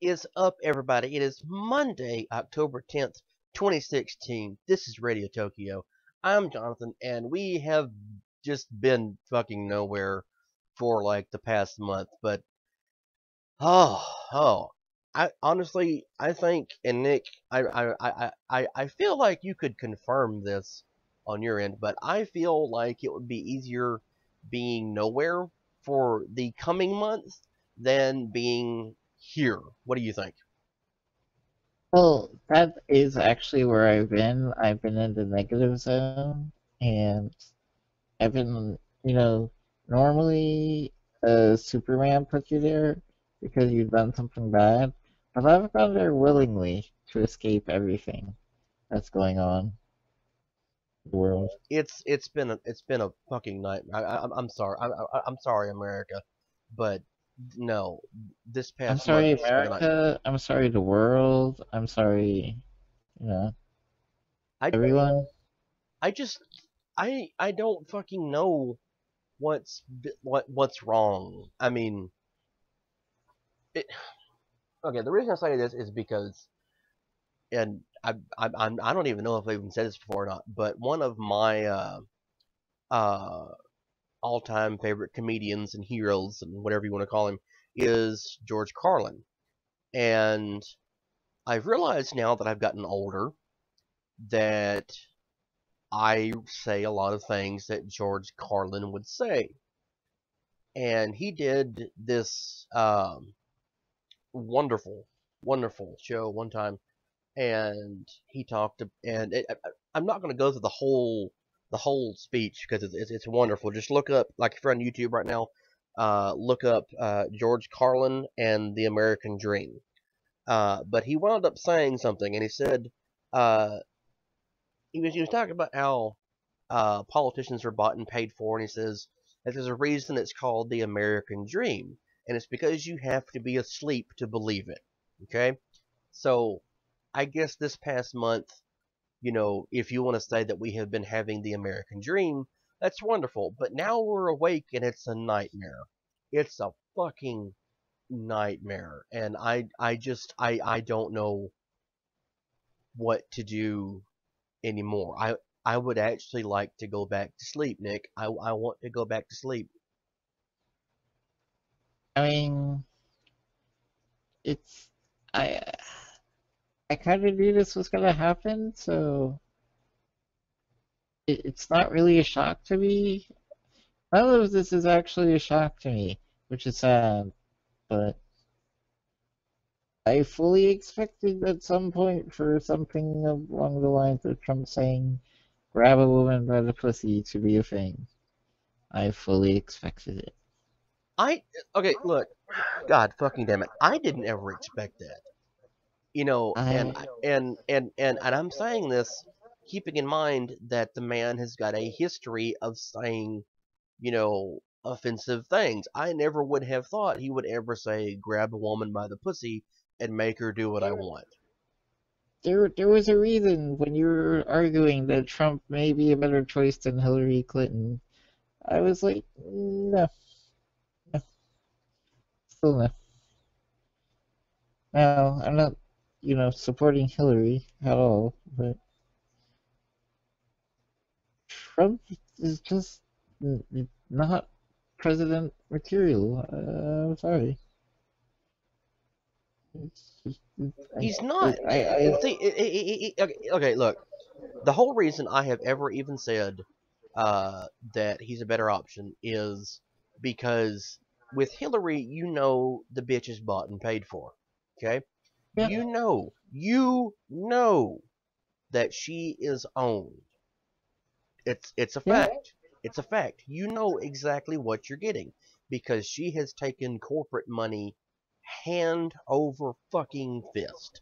is up, everybody? It is Monday, October 10th, 2016. This is Radio Tokyo. I'm Jonathan, and we have just been fucking nowhere for like the past month. But oh, oh, I honestly, I think, and Nick, I feel like you could confirm this on your end, but I feel like it would be easier being nowhere for the coming month than being here. What do you think? Well, that is actually where I've been. I've been in the negative zone, and I've been, you know, normally Superman puts you there because you've done something bad, but I've gone there willingly to escape everything that's going on in the world. It's been a fucking nightmare. I'm sorry. I'm sorry, America, but no, this I'm past month sorry, has been a nightmare. America. I'm sorry, the world. I'm sorry, you know, I everyone. I just I don't fucking know what's wrong. I mean, it, okay. The reason I say this is because, and I don't even know if I even said this before or not, but one of my uh all-time favorite comedians and heroes and whatever you want to call him is George Carlin. And I've realized now that I've gotten older that I say a lot of things that George Carlin would say. And he did this wonderful, wonderful show one time, and he talked, and I'm not going to go through the whole speech because it's wonderful. Just look up, like if you're on YouTube right now, look up George Carlin and the American Dream. But he wound up saying something, and he said uh, he was talking about how politicians are bought and paid for, and he says that there's a reason it's called the American Dream, and it's because you have to be asleep to believe it. Okay, so I guess this past month, if you want to say that we have been having the American Dream, that's wonderful. But now we're awake and it's a nightmare. It's a fucking nightmare, and I don't know what to do anymore. I would actually like to go back to sleep, Nick. I want to go back to sleep. I mean, it's I I kind of knew this was gonna happen, so it's not really a shock to me. None of this is actually a shock to me, which is sad, but I fully expected at some point for something along the lines of Trump saying, grab a woman by the pussy to be a thing. I fully expected it. I okay, look, God fucking damn it, I didn't ever expect that. And I, and I'm saying this keeping in mind that the man has got a history of saying, offensive things. I never would have thought he would ever say grab a woman by the pussy and make her do what I want. there was a reason when you were arguing that Trump may be a better choice than Hillary Clinton. I was like, no, no, still no. Now, I'm not, supporting Hillary at all, but Trump is just not president material. I'm sorry. It's just, He's not. I, See, okay, look. The whole reason I have ever even said that he's a better option is because with Hillary, the bitch is bought and paid for. Okay, yeah, you know that she is owned. It's a yeah, fact. It's a fact. You know exactly what you're getting because she has taken corporate money hand over fucking fist.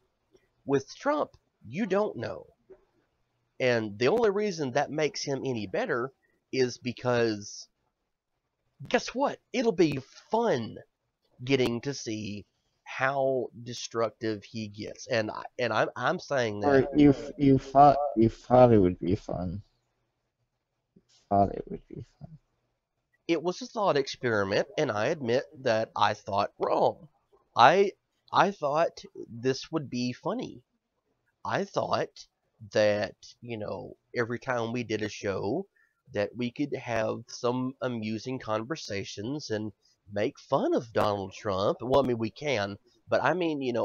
With Trump, you don't know. And the only reason that makes him any better is because guess what? It'll be fun getting to see how destructive he gets. And I'm saying that or you thought it would be fun. Thought it would be fun. it was a thought experiment, and I admit that I thought wrong. I I thought this would be funny. I thought that, every time we did a show, that we could have some amusing conversations and make fun of Donald Trump. Well, I mean, we can, but I mean,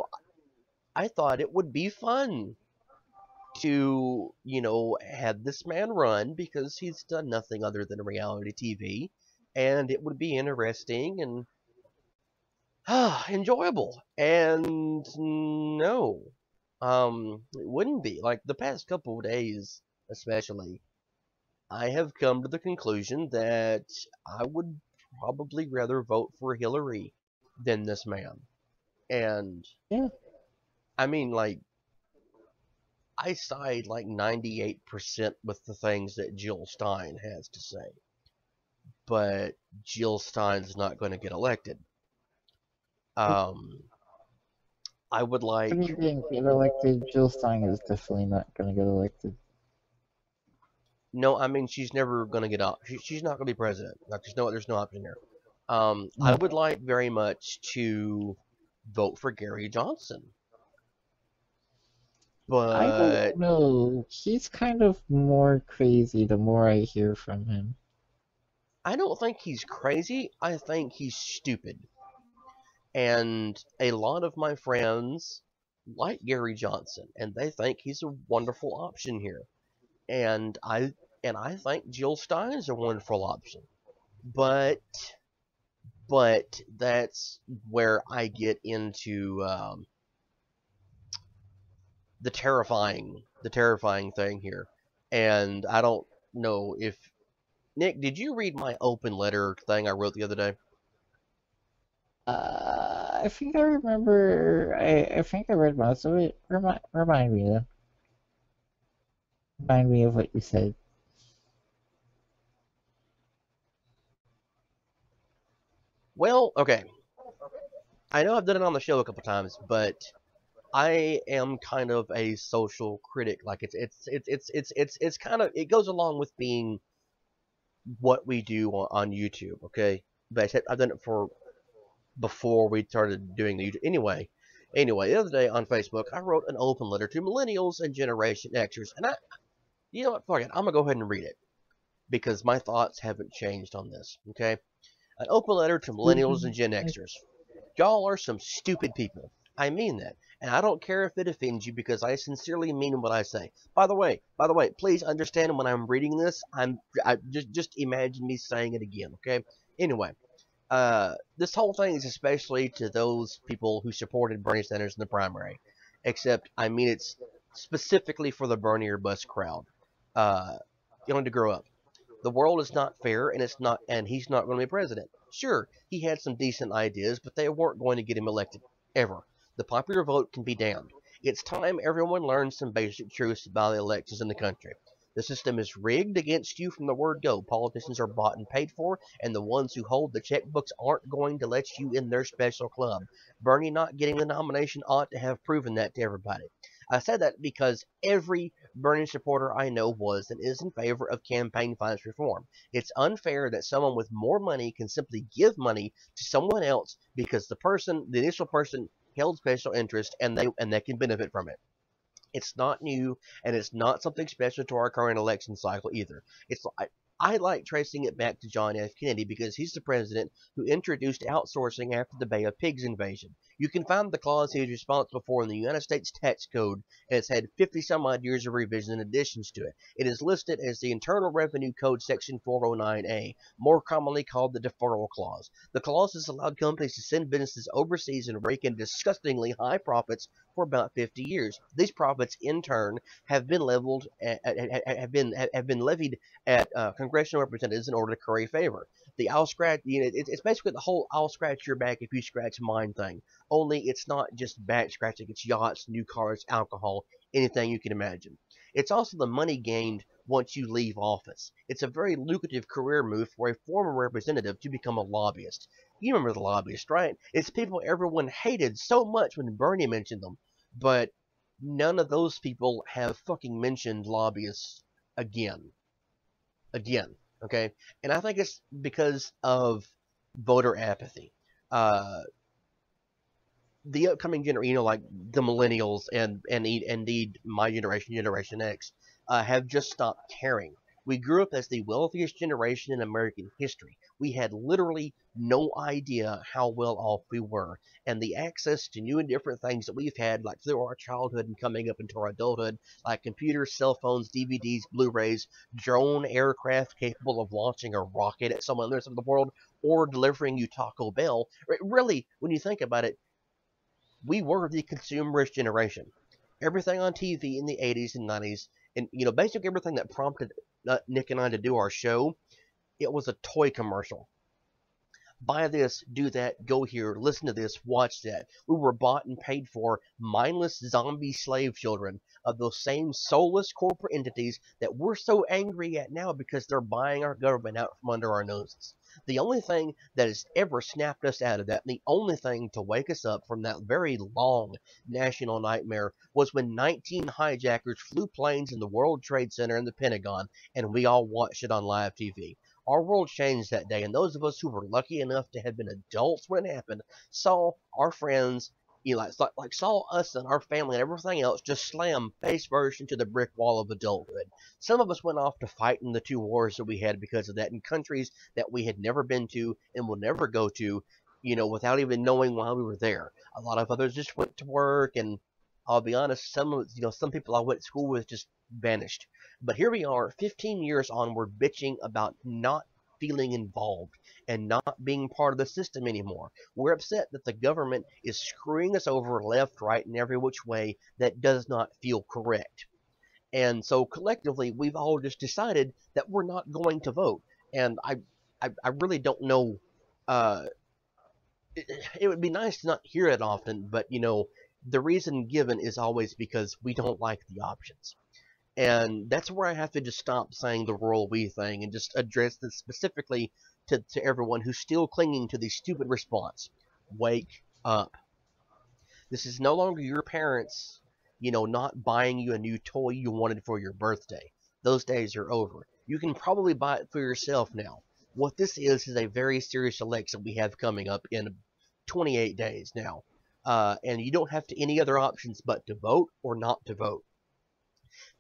I thought it would be fun to, have this man run because he's done nothing other than reality TV, and it would be interesting and enjoyable. And no, it wouldn't be. Like the past couple of days, especially, I have come to the conclusion that I would probably rather vote for Hillary than this man. And Yeah, I mean, like, I side like 98% with the things that Jill Stein has to say, but Jill Stein's not going to get elected. Um, I would when like you didn't get elected, Jill Stein is definitely not going to get elected. No, I mean she's never gonna get up. She's not gonna be president. Like there's no option here. I No, would like very much to vote for Gary Johnson, I don't but know. He's kind of more crazy the more I hear from him. I don't think he's crazy. I think he's stupid. And a lot of my friends like Gary Johnson, and they think he's a wonderful option here. And I think Jill Stein is a wonderful option. But that's where I get into the terrifying thing here. And I don't know if Nick, did you read my open letter thing I wrote the other day? I think I remember. I think I read most of it. Remind me though. Remind me of what you said. Well, okay. I know I've done it on the show a couple times, but I am kind of a social critic. Like it's kind of, it goes along with being what we do on YouTube, okay? But I've done it for before we started doing the YouTube. Anyway, the other day on Facebook, I wrote an open letter to millennials and Generation Xers, and you know what, fuck it, I'm gonna go ahead and read it because my thoughts haven't changed on this. Okay, an open letter to millennials and Gen Xers. Y'all are some stupid people. I mean that. And I don't care if it offends you because I sincerely mean what I say. By the way, please understand when I'm reading this, I just imagine me saying it again, okay? Anyway, this whole thing is especially to those people who supported Bernie Sanders in the primary. Except, I mean, it's specifically for the Bernie or bust crowd. You need to grow up. The world is not fair, and he's not going to be president. Sure, he had some decent ideas, but they weren't going to get him elected ever. The popular vote can be damned. It's time everyone learns some basic truths about the elections in the country. The system is rigged against you from the word go. Politicians are bought and paid for, and the ones who hold the checkbooks aren't going to let you in their special club. Bernie not getting the nomination ought to have proven that to everybody. I said that because every Bernie supporter I know was and is in favor of campaign finance reform. It's unfair that someone with more money can simply give money to someone else because the initial person, held special interest and they can benefit from it. It's not new, and it's not something special to our current election cycle either. I like tracing it back to John F. Kennedy because he's the president who introduced outsourcing after the Bay of Pigs invasion. You can find the clause he is responsible for in the United States tax code, and it's had 50 some odd years of revision and additions to it. It is listed as the Internal Revenue Code Section 409A, more commonly called the deferral clause. The clause has allowed companies to send businesses overseas and rake in disgustingly high profits for about 50 years. These profits, in turn, have been levied at congressional representatives in order to curry favor. It's basically the whole "I'll scratch your back if you scratch mine" thing. Only it's not just back scratching; it's yachts, new cars, alcohol, anything you can imagine. It's also the money gained once you leave office. It's a very lucrative career move for a former representative to become a lobbyist. You remember the lobbyist, right? It's people everyone hated so much when Bernie mentioned them, but none of those people have fucking mentioned lobbyists again. Again, okay? And I think it's because of voter apathy. Uh, the upcoming generation, like the millennials and indeed my generation, Generation X, have just stopped caring. We grew up as the wealthiest generation in American history. We had literally no idea how well off we were, and the access to new and different things that we've had, like through our childhood and coming up into our adulthood, like computers, cell phones, DVDs, Blu-rays, drone aircraft capable of launching a rocket at some other side of the world, or delivering you Taco Bell. Really, when you think about it, we were the consumerist generation. Everything on TV in the 80s and 90s, and basically everything that prompted Nick and I to do our show, it was a toy commercial. Buy this, do that, go here, listen to this, watch that. We were bought and paid for mindless zombie slave children of those same soulless corporate entities that we're so angry at now because they're buying our government out from under our noses. The only thing that has ever snapped us out of that, and the only thing to wake us up from that very long national nightmare, was when 19 hijackers flew planes in the World Trade Center and the Pentagon, and we all watched it on live TV. Our world changed that day, and those of us who were lucky enough to have been adults when it happened saw our friends, saw us and our family and everything else just slam face first into the brick wall of adulthood. Some of us went off to fight in the two wars that we had because of that in countries that we had never been to and will never go to, without even knowing why we were there. A lot of others just went to work, and I'll be honest, some people I went to school with just vanished. But here we are, 15 years onward, bitching about not feeling involved and not being part of the system anymore. We're upset that the government is screwing us over left, right, and every which way that does not feel correct. And so collectively, we've all just decided that we're not going to vote. And I really don't know. Uh, it would be nice to not hear it often, but the reason given is always because we don't like the options. And that's where I have to just stop saying the royal we thing and just address this specifically to everyone who's still clinging to the stupid response. Wake up. This is no longer your parents, not buying you a new toy you wanted for your birthday. Those days are over. You can probably buy it for yourself now. What this is a very serious election we have coming up in 28 days now. And you don't have any other options but to vote or not to vote.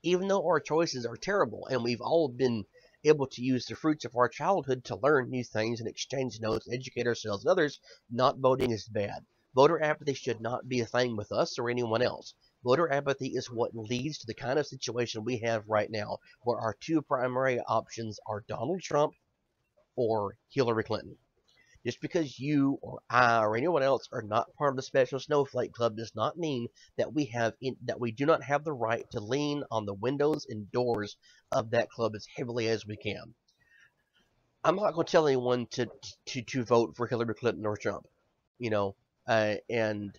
Even though our choices are terrible and we've all been able to use the fruits of our childhood to learn new things and exchange notes, educate ourselves and others, not voting is bad. Voter apathy should not be a thing with us or anyone else. Voter apathy is what leads to the kind of situation we have right now, where our two primary options are Donald Trump or Hillary Clinton. Just because you or I or anyone else are not part of the special snowflake club does not mean that we do not have the right to lean on the windows and doors of that club as heavily as we can. I'm not going to tell anyone to vote for Hillary Clinton or Trump, and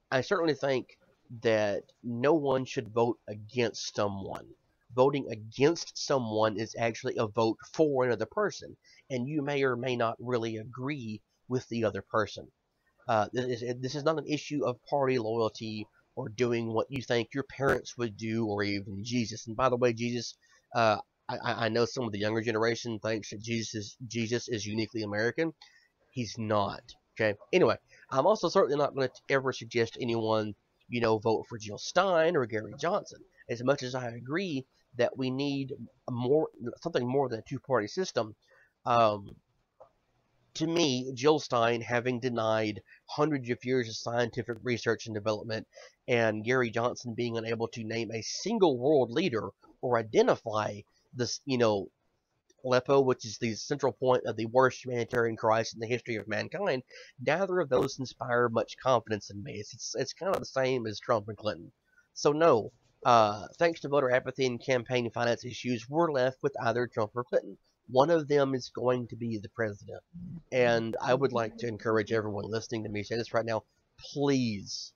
I certainly think that no one should vote against someone. Voting against someone is actually a vote for another person, and you may or may not really agree with the other person. This is not an issue of party loyalty or doing what you think your parents would do or even Jesus. And by the way, Jesus, I know some of the younger generation thinks that Jesus is uniquely American. He's not. Okay. Anyway, I'm also certainly not going to ever suggest anyone, vote for Jill Stein or Gary Johnson. As much as I agree that we need something more than a two-party system, um, to me, Jill Stein, having denied hundreds of years of scientific research and development, and Gary Johnson being unable to name a single world leader or identify this, Aleppo, which is the central point of the worst humanitarian crisis in the history of mankind, neither of those inspire much confidence in me. It's kind of the same as Trump and Clinton. So no, thanks to voter apathy and campaign finance issues, we're left with either Trump or Clinton. One of them is going to be the president. And I would like to encourage everyone listening to me say this right now. Please,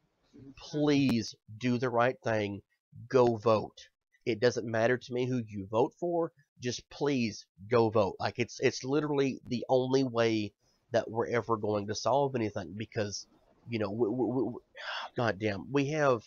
please do the right thing. Go vote. It doesn't matter to me who you vote for. Just please go vote. Like it's literally the only way that we're ever going to solve anything because, goddamn, we have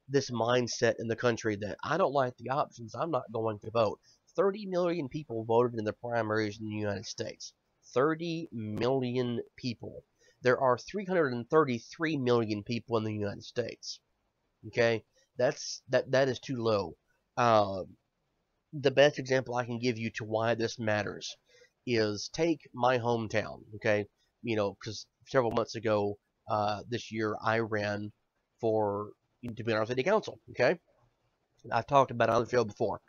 this mindset in the country that I don't like the options. I'm not going to vote. 30 million people voted in the primaries in the United States. 30 million people. there are 333 million people in the United States. Okay, that is too low. Uh, the best example I can give you to why this matters is take my hometown. Okay, because several months ago, this year I ran for to be on our city council. Okay, I've talked about it on the show before.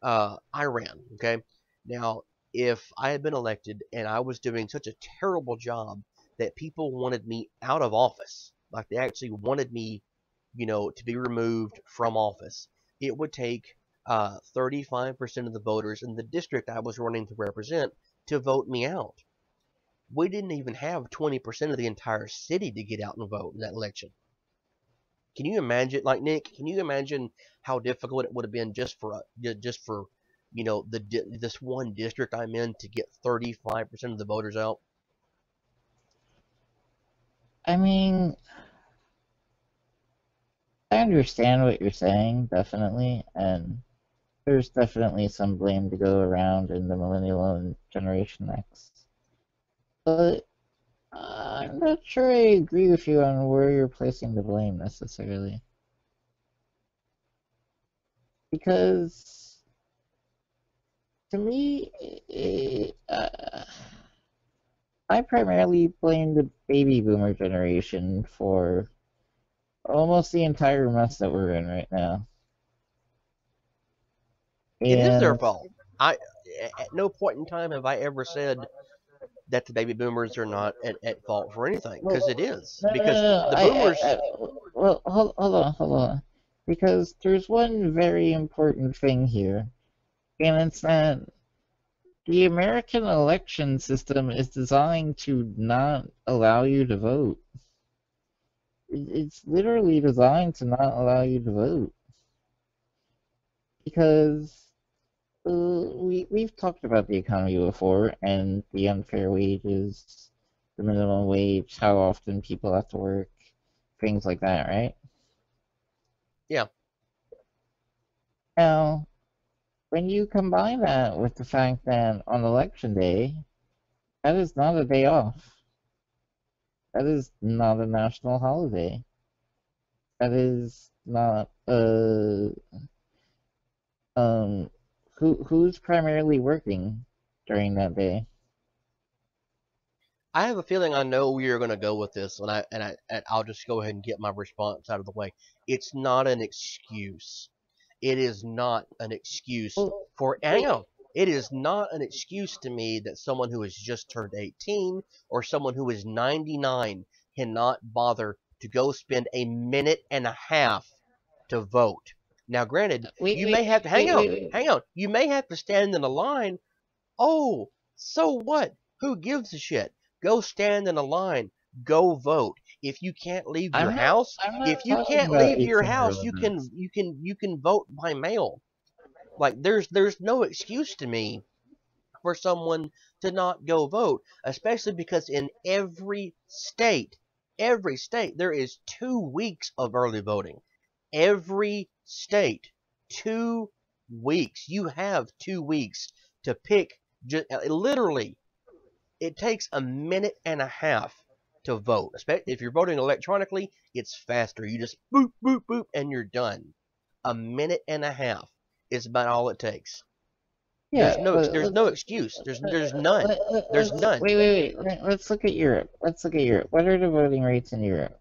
I ran. Okay, now if I had been elected and I was doing such a terrible job that people wanted me out of office, like they actually wanted me, to be removed from office, it would take 35% of the voters in the district I was running to represent to vote me out. We didn't even have 20% of the entire city to get out and vote in that election. Can you imagine, like Nick? Can you imagine how difficult it would have been just for this one district I'm in to get 35% of the voters out? I mean, I understand what you're saying, definitely, and there's definitely some blame to go around in the Millennial and Generation X. But I'm not sure I agree with you on where you're placing the blame necessarily. Because to me, I primarily blame the baby boomer generation for almost the entire mess that we're in right now. It is their And fault. I At no point in time have I ever said that the baby boomers are not at fault for anything, because it well, is. no, no, Because no, no. the boomers, Well, hold on. Because there's one very important thing here, and it's that the American election system is designed to not allow you to vote. It's literally designed to not allow you to vote because we've talked about the economy before and the unfair wages, the minimum wage, how often people have to work, things like that, right? yeah, Now, when you combine that with the fact that on election day, that is not a day off. That is not a national holiday. That is not um who's primarily working during that day. I have a feeling I know where you're going to go with this, and I'll just go ahead and get my response out of the way. It's not an excuse. It is not an excuse Well, for, hang wait, on. It is not an excuse to me that someone who has just turned 18 or someone who is 99 cannot bother to go spend a minute and a half to vote. Now, granted, wait, you may wait, have to, wait, wait, wait. hang on. You may have to stand in a line. Oh, so what? Who gives a shit? Go stand in a line. Go vote. If you can't leave your house, I'm if not you talking can't about leave your 18 year house, old. you can vote by mail. Like there's no excuse to me for someone to not go vote, especially because in every state there is 2 weeks of early voting. Every state, 2 weeks. You have 2 weeks to pick. Literally, it takes a minute and a half to vote. If you're voting electronically, it's faster. You just boop, boop, boop, and you're done. A minute and a half is about all it takes. Yeah, but There's no excuse. There's none. There's let's none. wait. Let's look at Europe. Let's look at Europe. What are the voting rates in Europe?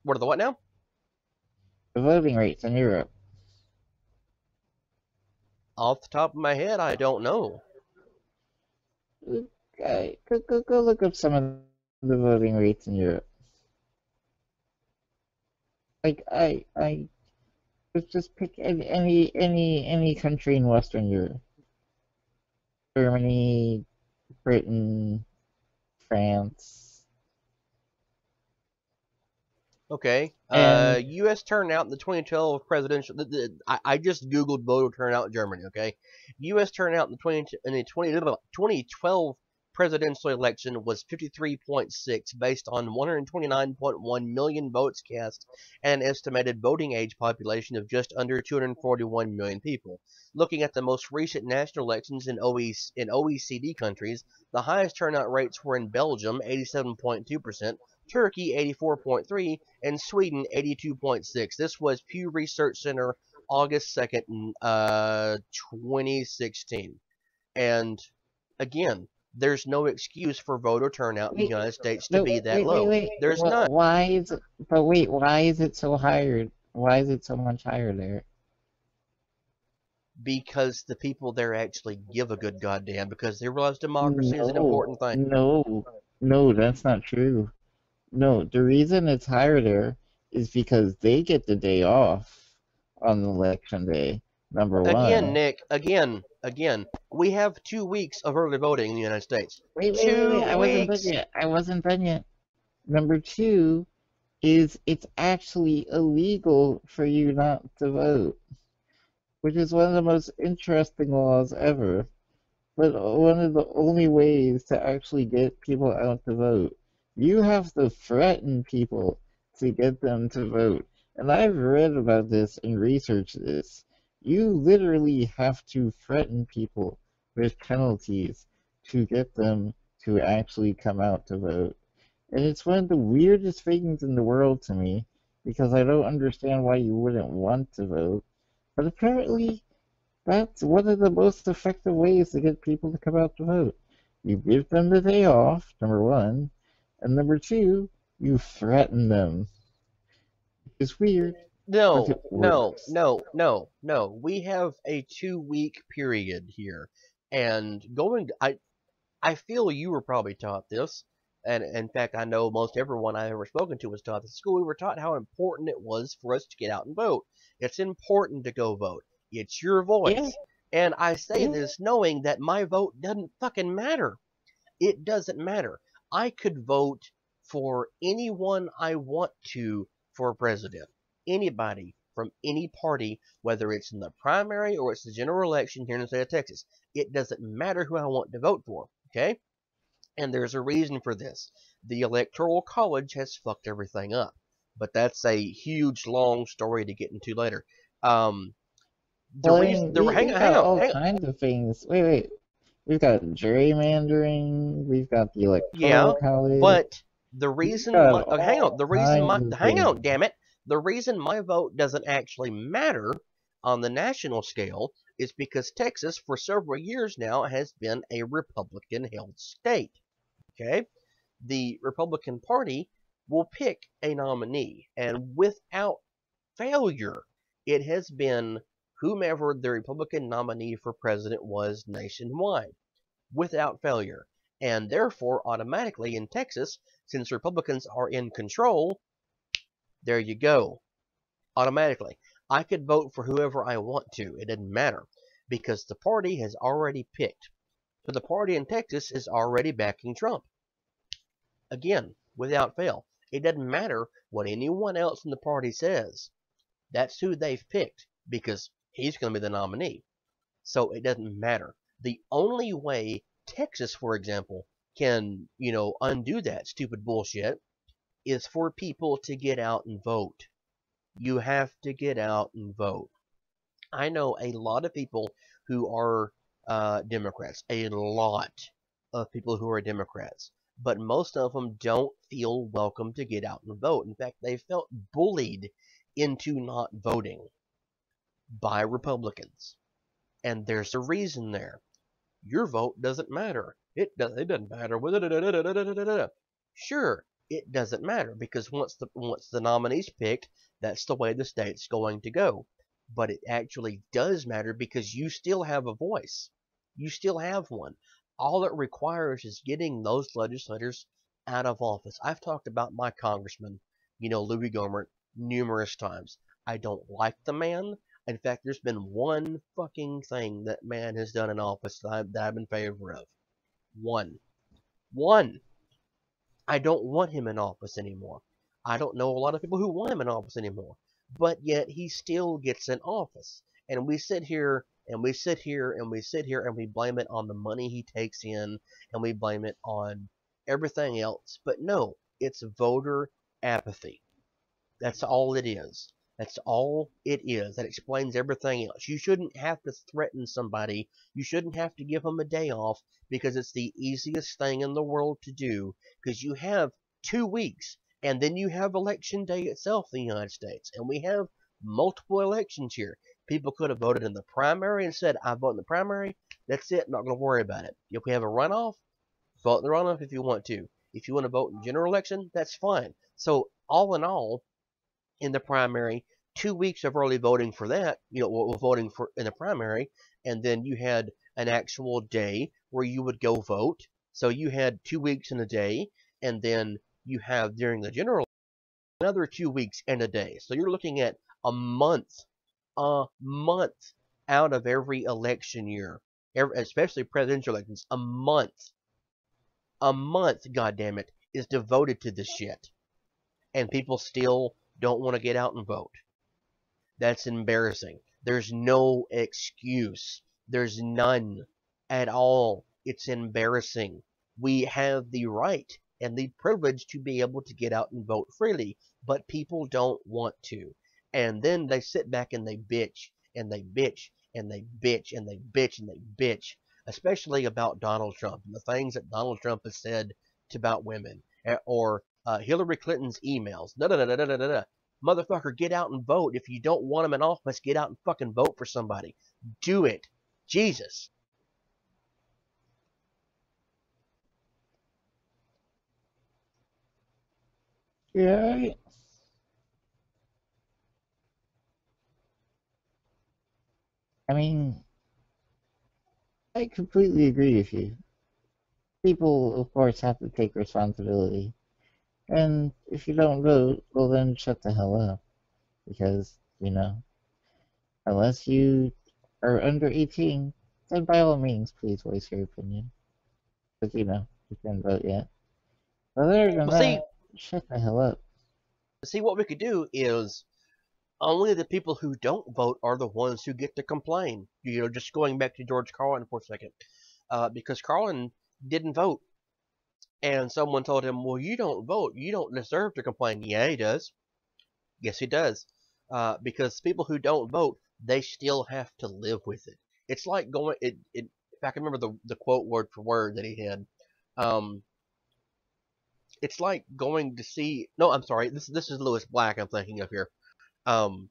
What are the what now? The voting rates in Europe. Off the top of my head, I don't know. Okay, go look up some of the voting rates in Europe. Like I let's just pick any country in Western Europe. Germany, Britain, France, Okay. and U.S. turnout in the 2012 presidential. I just googled voter turnout in Germany. Okay. U.S. turnout in the 2012 presidential election was 53.6 based on 129.1 million votes cast and an estimated voting age population of just under 241 million people. Looking at the most recent national elections in OECD countries, the highest turnout rates were in Belgium, 87.2%, Turkey, 84.3%, and Sweden, 82.6%. This was Pew Research Center, August 2nd, 2016. And again, there's no excuse for voter turnout in the Wait, United States to no, be that low. wait. There's not. Why is it? But wait, why is it so higher? Why is it so much higher there? Because the people there actually give a good goddamn, because they realize democracy is an No, important thing. no, that's not true. No, the reason it's higher there is because they get the day off on election day, number Again, one. Nick, again, we have 2 weeks of early voting in the United States. Wait. Two I wasn't done weeks. yet. I wasn't done yet. Number two is it's actually illegal for you not to vote, which is one of the most interesting laws ever, but one of the only ways to actually get people out to vote. You have to threaten people to get them to vote. And I've read about this and researched this. You literally have to threaten people with penalties to get them to actually come out to vote. And it's one of the weirdest things in the world to me because I don't understand why you wouldn't want to vote. But apparently, that's one of the most effective ways to get people to come out to vote. You give them the day off, number one, and number two, you threaten them. It's weird, but No, it no, works. no, no, no. We have a 2 week period here, and I feel you were probably taught this, and in fact, I know most everyone I've ever spoken to was taught this at school. We were taught how important it was for us to get out and vote. It's important to go vote. It's your Yeah, voice. And I say yeah. this knowing that my vote doesn't fucking matter. It doesn't matter. I could vote for anyone I want to for president. Anybody from any party, whether it's in the primary or it's the general election here in the state of Texas. It doesn't matter who I want to vote for. Okay? And there's a reason for this. The Electoral College has fucked everything up. But that's a huge, long story to get into later. Um, the Well, I reason, mean, the we've got all hang on. kinds of things. Wait. We've got gerrymandering. We've got the electoral Yeah, college. but the We've reason got my hang on, all the reason kinds my of hang on, things. damn it, the reason my vote doesn't actually matter on the national scale is because Texas for several years now has been a Republican-held state. Okay, the Republican Party will pick a nominee, and without failure, it has been whomever the Republican nominee for president was nationwide without failure. And therefore, automatically in Texas, since Republicans are in control, there you go. Automatically. I could vote for whoever I want to. It doesn't matter. Because the party has already picked. So the party in Texas is already backing Trump. Again, without fail. It doesn't matter what anyone else in the party says. That's who they've picked. Because he's going to be the nominee. So it doesn't matter. The only way Texas, for example, can, undo that stupid bullshit is for people to get out and vote. You have to get out and vote. I know a lot of people who are Democrats, a lot of people who are Democrats, but most of them don't feel welcome to get out and vote. In fact, they felt bullied into not voting by Republicans. And there's a reason there. Your vote doesn't matter. It doesn't matter. Sure, it doesn't matter because once the nominee's picked, that's the way the state's going to go. But it actually does matter because you still have a voice. You still have one. All it requires is getting those legislators out of office. I've talked about my congressman, Louis Gohmert, numerous times. I don't like the man. In fact, there's been one fucking thing that man has done in office that I'm in favor of. One. One. I don't want him in office anymore. I don't know a lot of people who want him in office anymore. But yet he still gets in office. And we sit here And we sit here and we sit here and we blame it on the money he takes in, and we blame it on everything else. But no, it's voter apathy. That's all it is. That's all it is. That explains everything else. You shouldn't have to threaten somebody. You shouldn't have to give them a day off because it's the easiest thing in the world to do, because you have 2 weeks and then you have election day itself in the United States. And we have multiple elections here. People could have voted in the primary and said, I vote in the primary. That's it. Not going to worry about it. If we have a runoff, vote in the runoff if you want to. If you want to vote in general election, that's fine. So all in all, in the primary, 2 weeks of early voting for that, voting for in the primary, and then you had an actual day where you would go vote. So you had 2 weeks in a day, and then you have during the general another 2 weeks and a day. So you're looking at a month out of every election year, especially presidential elections. A month, goddammit, is devoted to this shit, and people still don't want to get out and vote. That's embarrassing. There's no excuse. There's none at all. It's embarrassing. We have the right and the privilege to be able to get out and vote freely, but people don't want to. And then they sit back and they bitch and they bitch and they bitch and they bitch and they bitch, especially about Donald Trump and the things that Donald Trump has said about women, or Hillary Clinton's emails. Da da da da da da da. Motherfucker, get out and vote. If you don't want them in office, get out and fucking vote for somebody. Do it. Jesus. Yeah, I mean, I completely agree with you. People, of course, have to take responsibility. And if you don't vote, well, then shut the hell up. Because, unless you are under 18, then by all means, please voice your opinion. Because, you can't vote yet. But other than Well, that, shut the hell up. see, what we could do is only the people who don't vote are the ones who get to complain. Just going back to George Carlin for a second, because Carlin didn't vote, and someone told him, "Well, you don't vote. You don't deserve to complain." Yeah, he does. Yes, he does. Because people who don't vote, they still have to live with it. It's like going. If I can remember the quote word for word that he had, um, it's like going to see. No, I'm sorry. This is Lewis Black. I'm thinking of here. Um,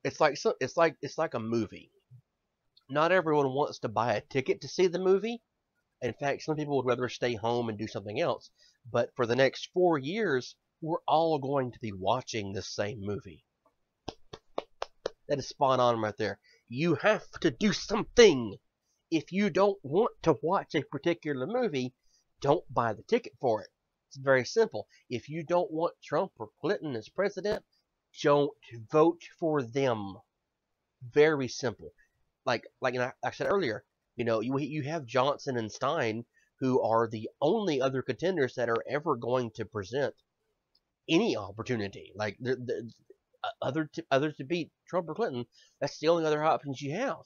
it's like a movie. Not everyone wants to buy a ticket to see the movie. In fact, some people would rather stay home and do something else. But for the next 4 years, we're all going to be watching the same movie. That is spot on right there. You have to do something. If you don't want to watch a particular movie, don't buy the ticket for it. It's very simple. If you don't want Trump or Clinton as president, don't vote for them. Very simple. Like I said earlier, you have Johnson and Stein, who are the only other contenders that are ever going to present any opportunity. Like other to beat Trump or Clinton, that's the only other options you have.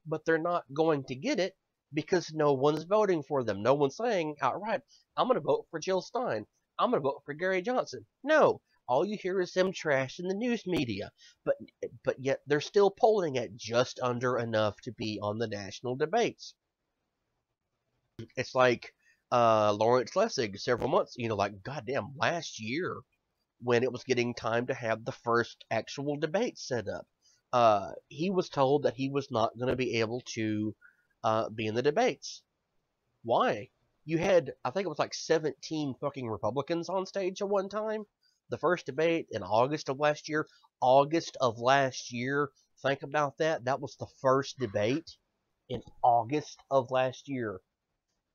But they're not going to get it because no one's voting for them. No one's saying outright, I'm going to vote for Jill Stein. I'm going to vote for Gary Johnson. No, all you hear is them trash in the news media. But yet they're still polling at just under enough to be on the national debates. It's like Lawrence Lessig several months, like goddamn last year, when it was getting time to have the first actual debate set up. He was told that he was not going to be able to be in the debates. Why? You had, I think it was like 17 fucking Republicans on stage at one time. The first debate in August of last year. August of last year. Think about that. That was the first debate in August of last year.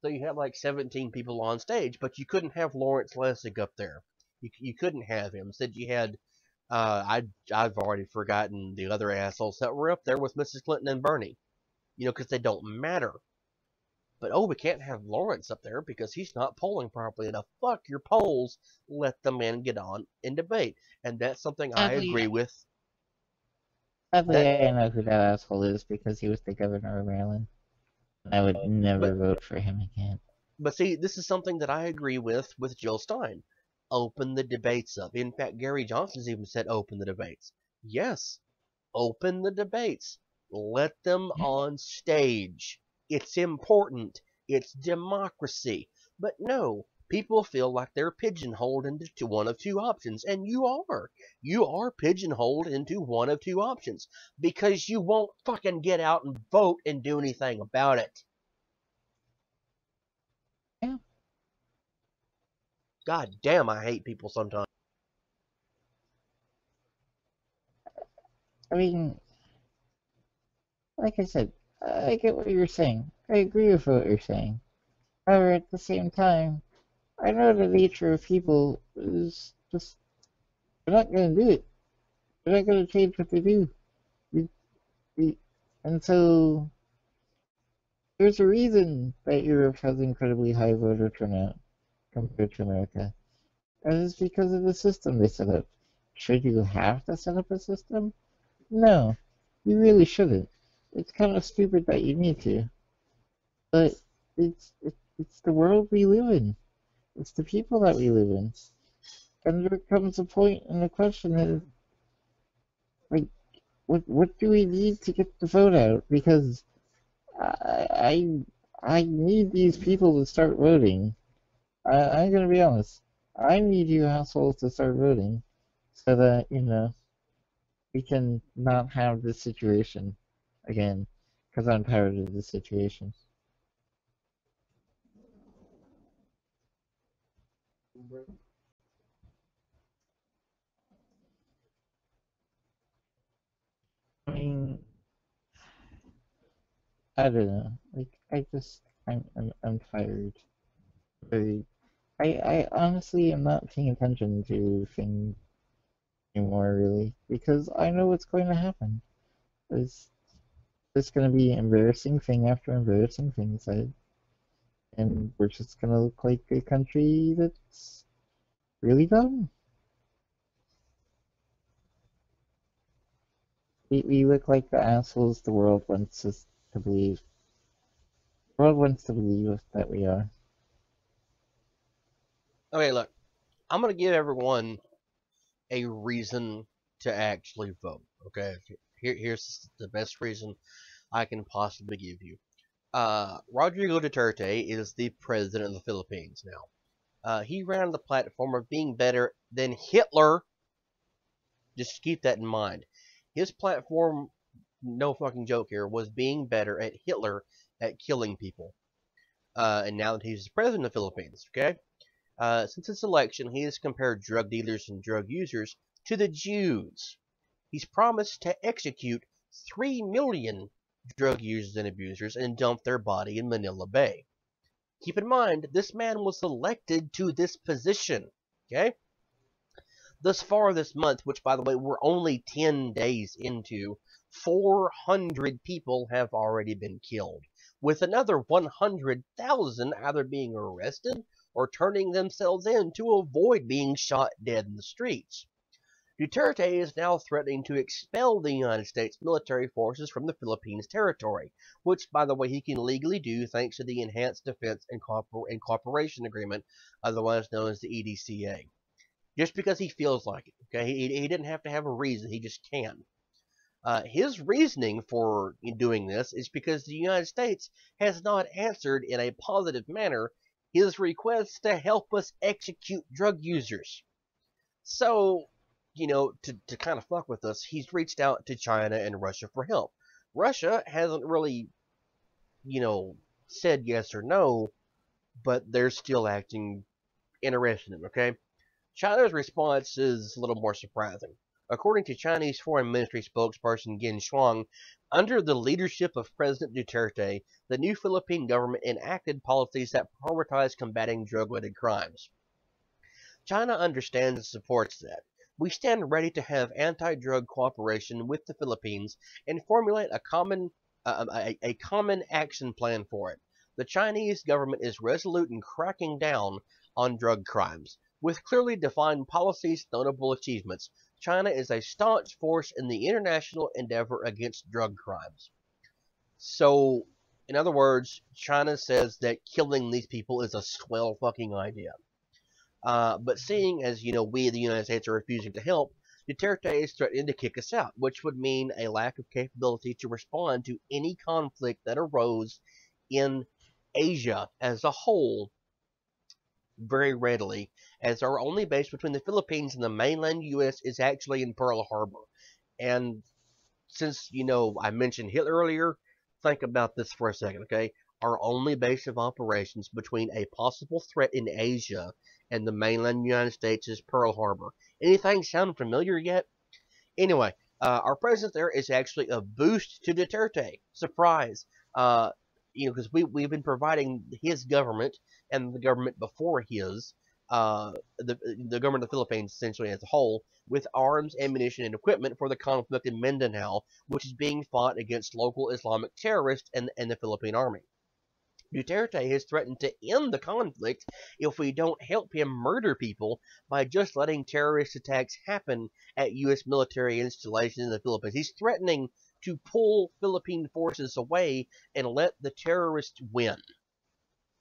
So you had like 17 people on stage, but you couldn't have Lawrence Lessig up there. You couldn't have him. Instead, you had I've already forgotten the other assholes that were up there with Mrs. Clinton and Bernie. Because they don't matter. But we can't have Lawrence up there because he's not polling properly enough. Fuck your polls. Let the man get on and debate. And that's something I Sadly, agree with. Sadly, That, I know who that asshole is because he was the governor of Maryland. I would never but vote for him again. but see, this is something that I agree with Jill Stein. Open the debates up. In fact, Gary Johnson's even said open the debates. Yes, open the debates. Let them on stage. It's important. It's democracy. But no, people feel like they're pigeonholed into one of two options, and you are. You are pigeonholed into one of two options because you won't fucking get out and vote and do anything about it. Yeah, God damn, I hate people sometimes. I mean, like I said, I get what you're saying. I agree with what you're saying. However, at the same time, I know the nature of people is just, they're not going to do it. They're not going to change what they do. We, we, and so, there's a reason that Europe has incredibly high voter turnout compared to America. And it's because of the system they set up. Should you have to set up a system? No, you really shouldn't. It's kind of stupid that you need to. But it's the world we live in. It's the people that we live in. And there comes a point in the question that, like, what do we need to get the vote out? Because I I need these people to start voting. I'm gonna be honest. I need you assholes to start voting so that we can not have this situation again. Because I'm tired of this situation. I mean, I don't know. Like, I'm tired. Very. I honestly am not paying attention to things anymore, really, because I know what's going to happen. There's there's going to be embarrassing thing after embarrassing thing said, and we're just going to look like a country that's really dumb. We look like the assholes the world wants us to believe. The world wants to believe that we are. Okay, look, I'm gonna give everyone a reason to actually vote. Okay, here's the best reason I can possibly give you. Rodrigo Duterte is the president of the Philippines now. He ran on the platform of being better than Hitler. Just keep that in mind. His platform, no fucking joke here, was being better at Hitler at killing people. And now that he's the president of the Philippines, okay? Since his election, he has compared drug dealers and drug users to the Jews. He's promised to execute 3 million drug users and abusers and dump their body in Manila Bay. Keep in mind, this man was elected to this position, okay? Thus far this month, which by the way we're only 10 days into, 400 people have already been killed, with another 100,000 either being arrested or turning themselves in to avoid being shot dead in the streets. Duterte is now threatening to expel the United States military forces from the Philippines territory, which, by the way, he can legally do thanks to the Enhanced Defense and Cooperation Agreement, otherwise known as the EDCA. Just because he feels like it, okay? He didn't have to have a reason, he just can. His reasoning for doing this is because the United States has not answered in a positive manner his request to help us execute drug users. So, to kind of fuck with us, he's reached out to China and Russia for help. Russia hasn't really, said yes or no, but they're still acting interested in him, okay? China's response is a little more surprising. According to Chinese Foreign Ministry spokesperson Gin Shuang, under the leadership of President Duterte, the new Philippine government enacted policies that prioritize combating drug-related crimes. China understands and supports that. We stand ready to have anti-drug cooperation with the Philippines and formulate a common action plan for it. The Chinese government is resolute in cracking down on drug crimes. With clearly defined policies and notable achievements, China is a staunch force in the international endeavor against drug crimes. So, in other words, China says that killing these people is a swell fucking idea. But seeing as, we, the United States, are refusing to help, Duterte is threatening to kick us out, which would mean a lack of capability to respond to any conflict that arose in Asia as a whole very readily, as our only base between the Philippines and the mainland U.S. is actually in Pearl Harbor. And since, I mentioned Hitler earlier, think about this for a second, okay? Our only base of operations between a possible threat in Asia and the mainland United States is Pearl Harbor. Anything sound familiar yet? Anyway, our presence there is actually a boost to Duterte. Surprise. Because we've been providing his government and the government before his, the government of the Philippines essentially as a whole, with arms, ammunition, and equipment for the conflict in Mindanao, which is being fought against local Islamic terrorists and the Philippine army. Duterte has threatened to end the conflict if we don't help him murder people by just letting terrorist attacks happen at U.S. military installations in the Philippines. He's threatening to pull Philippine forces away and let the terrorists win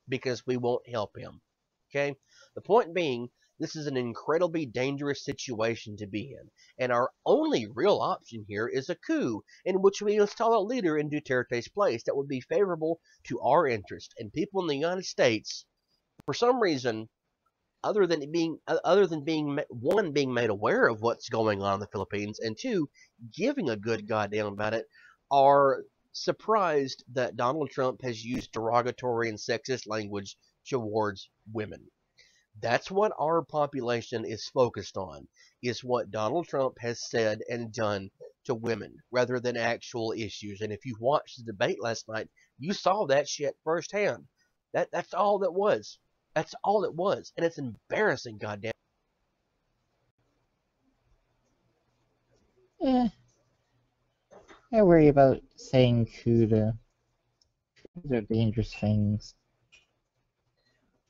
because we won't help him. Okay? The point being, this is an incredibly dangerous situation to be in, and our only real option here is a coup in which we install a leader in Duterte's place that would be favorable to our interest. And people in the United States, for some reason, other than being one, being made aware of what's going on in the Philippines, and two, giving a good goddamn about it, are surprised that Donald Trump has used derogatory and sexist language towards women. That's what our population is focused on, is what Donald Trump has said and done to women, rather than actual issues. And if you watched the debate last night, you saw that shit firsthand. That's all that was. That's all it was. And it's embarrassing, goddamn. Yeah, I worry about saying CUDA. These are dangerous things.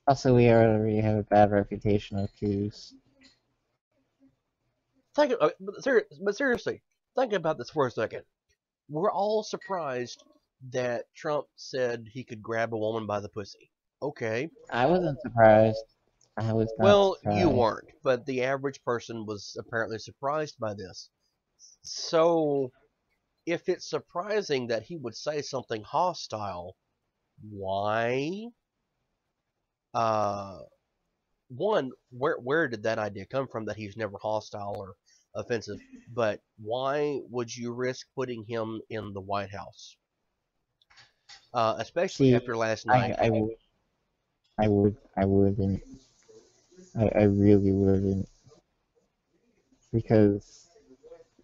Also, we already have a bad reputation of coups. But seriously, think about this for a second. We're all surprised that Trump said he could grab a woman by the pussy. Okay. I wasn't surprised. I was not Well, you surprised. weren't, but the average person was apparently surprised by this. So, if it's surprising that he would say something hostile, why? Uh, One, where did that idea come from that he's never hostile or offensive? But why would you risk putting him in the White House? Especially See, after last night. I wouldn't. I really wouldn't. Because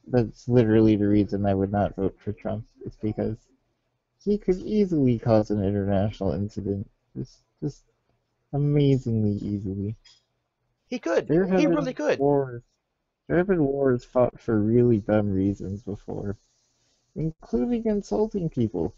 that's literally the reason I would not vote for Trump. It's because he could easily cause an international incident. Just amazingly easily. He could. There He have really been could. wars. There have been wars fought for really dumb reasons before, including insulting people.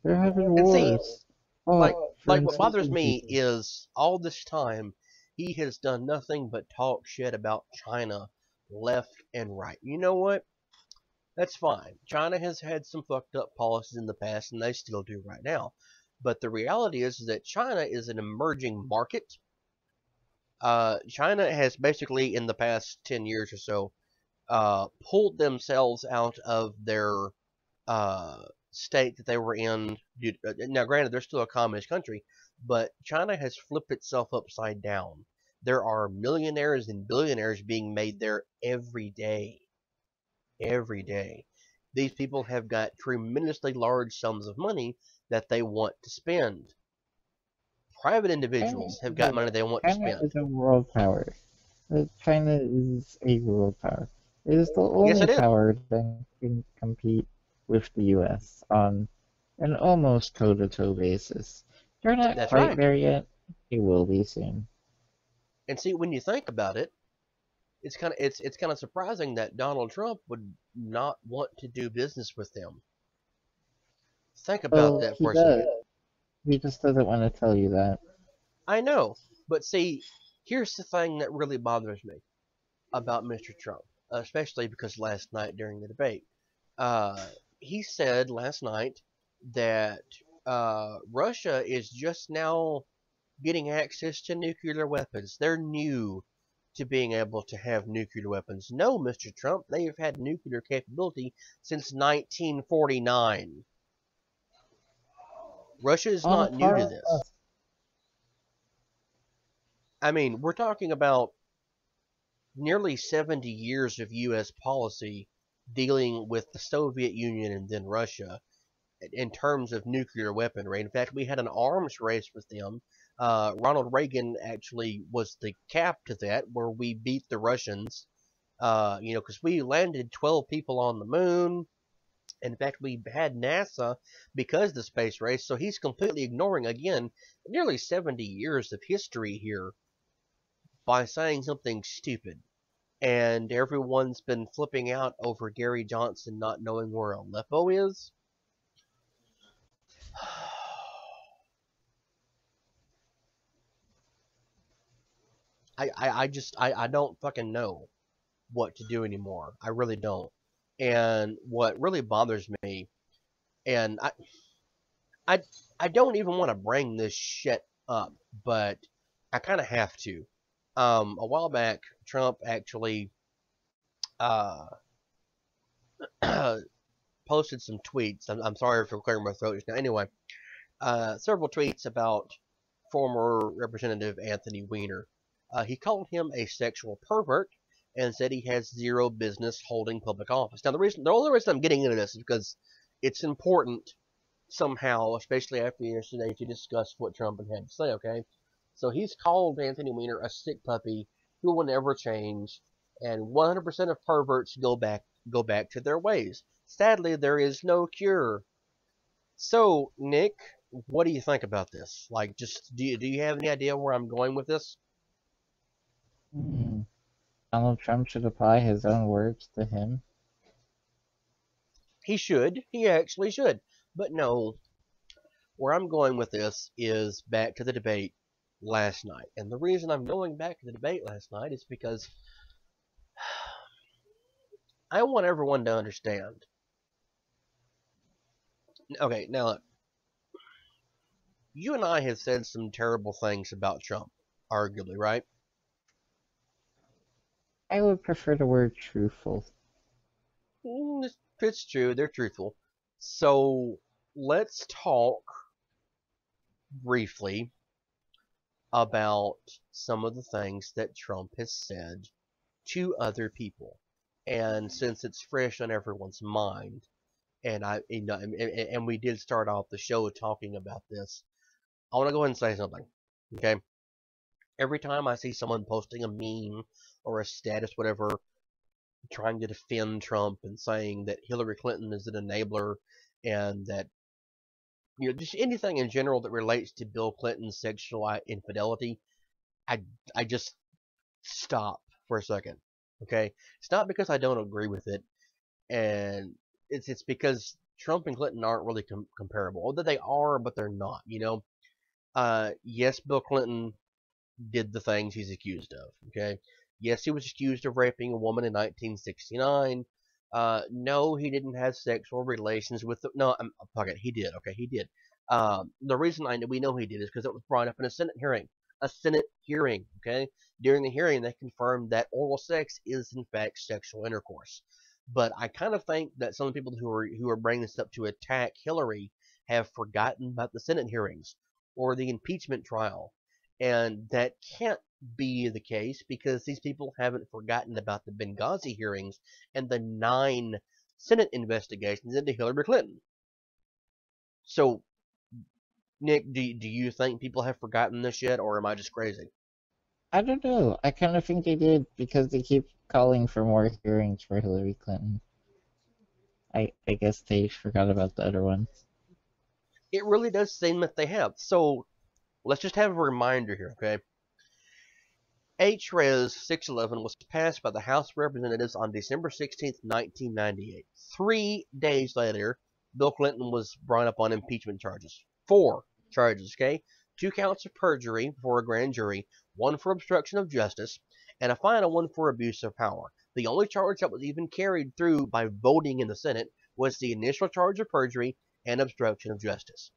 There have been And see, wars fought like for what bothers insulting me people. is all this time he has done nothing but talk shit about China left and right. You know what? That's fine. China has had some fucked up policies in the past, and they still do right now. But the reality is that China is an emerging market. China has basically, in the past 10 years or so, pulled themselves out of their state that they were in. Now, granted, they're still a communist country, but China has flipped itself upside down. There are millionaires and billionaires being made there every day. Every day. These people have got tremendously large sums of money that they want to spend. Private individuals have got money they want to China spend. is a world power. China is a world power. It is the Yes, only it is. power that can compete with the US on an almost toe-to-toe basis. They're not That's quite right. there yet. They will be soon. And see, when you think about it, it's kind of surprising that Donald Trump would not want to do business with them. Think about Well, that he for a does. second. He just doesn't want to tell you that. I know, but see, here's the thing that really bothers me. about Mr. Trump, especially because last night during the debate, uh, he said last night that Russia is just now getting access to nuclear weapons. They're new to being able to have nuclear weapons. No, Mr. Trump, they've had nuclear capability since 1949. Russia is On a not new to par. this. I mean, we're talking about nearly 70 years of U.S. policy dealing with the Soviet Union and then Russia in terms of nuclear weaponry. In fact, we had an arms race with them. Ronald Reagan actually was the cap to that, where we beat the Russians. Because we landed 12 people on the moon. In fact, we had NASA because of the space race. So he's completely ignoring, again, nearly 70 years of history here by saying something stupid. And everyone's been flipping out over Gary Johnson not knowing where Aleppo is. I don't fucking know what to do anymore. I really don't. And what really bothers me, and I, I don't even want to bring this shit up, but I kind of have to. A while back, Trump actually uh, posted some tweets. I'm sorry for clearing my throat just now. Anyway, several tweets about former Representative Anthony Weiner. He called him a sexual pervert and said he has zero business holding public office. Now, the only reason I'm getting into this is because it's important somehow, especially after yesterday, to discuss what Trump had to say. Okay, so he's called Anthony Weiner a sick puppy who will never change, and 100% of perverts go back to their ways. Sadly, there is no cure. So, Nick, what do you think about this? Like, just do you have any idea where I'm going with this? Hmm. Donald Trump should apply his own words to him. He should. He actually should. But no, where I'm going with this is back to the debate last night. And the reason I'm going back to the debate last night is because I want everyone to understand. Okay, now look, you and I have said some terrible things about Trump, arguably, right? I would prefer the word truthful. It's true, they're truthful. So let's talk briefly about some of the things that Trump has said to other people. And since it's fresh on everyone's mind, and we did start off the show talking about this, I want to go ahead and say something. Okay, every time I see someone posting a meme or a status, whatever, trying to defend Trump and saying that Hillary Clinton is an enabler and that just anything in general that relates to Bill Clinton's sexual infidelity, I I just stop for a second. Okay, it's not because I don't agree with it, and it's because Trump and Clinton aren't really comparable. Although they are, but they're not. Yes, Bill Clinton did the things he's accused of. Okay, yes, he was accused of raping a woman in 1969. No, he didn't have sexual relations with the. No, fuck it, he did. Okay, he did. The reason we know he did is because it was brought up in a Senate hearing. A Senate hearing. Okay, during the hearing, they confirmed that oral sex is in fact sexual intercourse. But I kind of think that some people who are bringing this up to attack Hillary have forgotten about the Senate hearings or the impeachment trial, and that can't be the case because these people haven't forgotten about the Benghazi hearings and the 9 Senate investigations into Hillary Clinton. So, Nick, do you think people have forgotten this yet, or am I just crazy? I don't know. I kind of think they did because they keep calling for more hearings for Hillary Clinton. I guess they forgot about the other ones. It really does seem that they have. So, let's just have a reminder here, okay? H-Res 611 was passed by the House of Representatives on December 16th, 1998. 3 days later, Bill Clinton was brought up on impeachment charges. 4 charges, okay? 2 counts of perjury before a grand jury, 1 for obstruction of justice, and a final one for abuse of power. The only charge that was even carried through by voting in the Senate was the initial charge of perjury and obstruction of justice.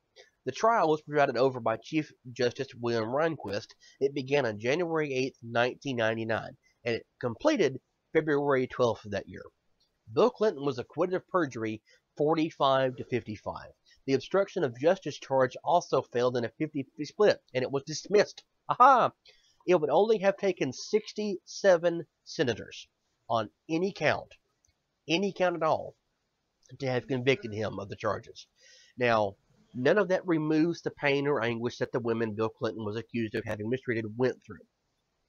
The trial was presided over by Chief Justice William Rehnquist. It began on January 8, 1999, and it completed February 12th of that year. Bill Clinton was acquitted of perjury 45 to 55. The obstruction of justice charge also failed in a 50-50 split, and it was dismissed. Aha! It would only have taken 67 senators on any count at all, to have convicted him of the charges. Now, none of that removes the pain or anguish that the women Bill Clinton was accused of having mistreated went through.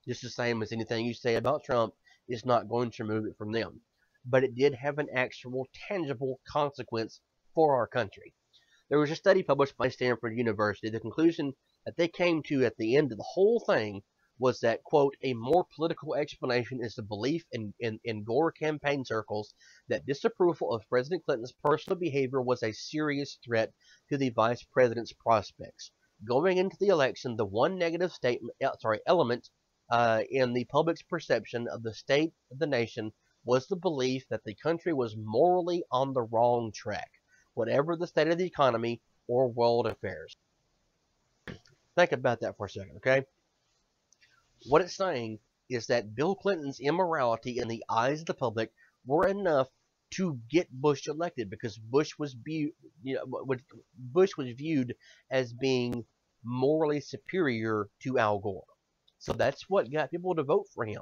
Just the same as anything you say about Trump is not going to remove it from them. But it did have an actual, tangible consequence for our country. There was a study published by Stanford University. The conclusion that they came to at the end of the whole thing was that, quote, a more political explanation is the belief in Gore campaign circles that disapproval of President Clinton's personal behavior was a serious threat to the vice president's prospects. Going into the election, the one negative element in the public's perception of the state of the nation was the belief that the country was morally on the wrong track, whatever the state of the economy or world affairs. Think about that for a second, okay? What it's saying is that Bill Clinton's immorality in the eyes of the public were enough to get Bush elected, because Bush was viewed as being morally superior to Al Gore. So that's what got people to vote for him.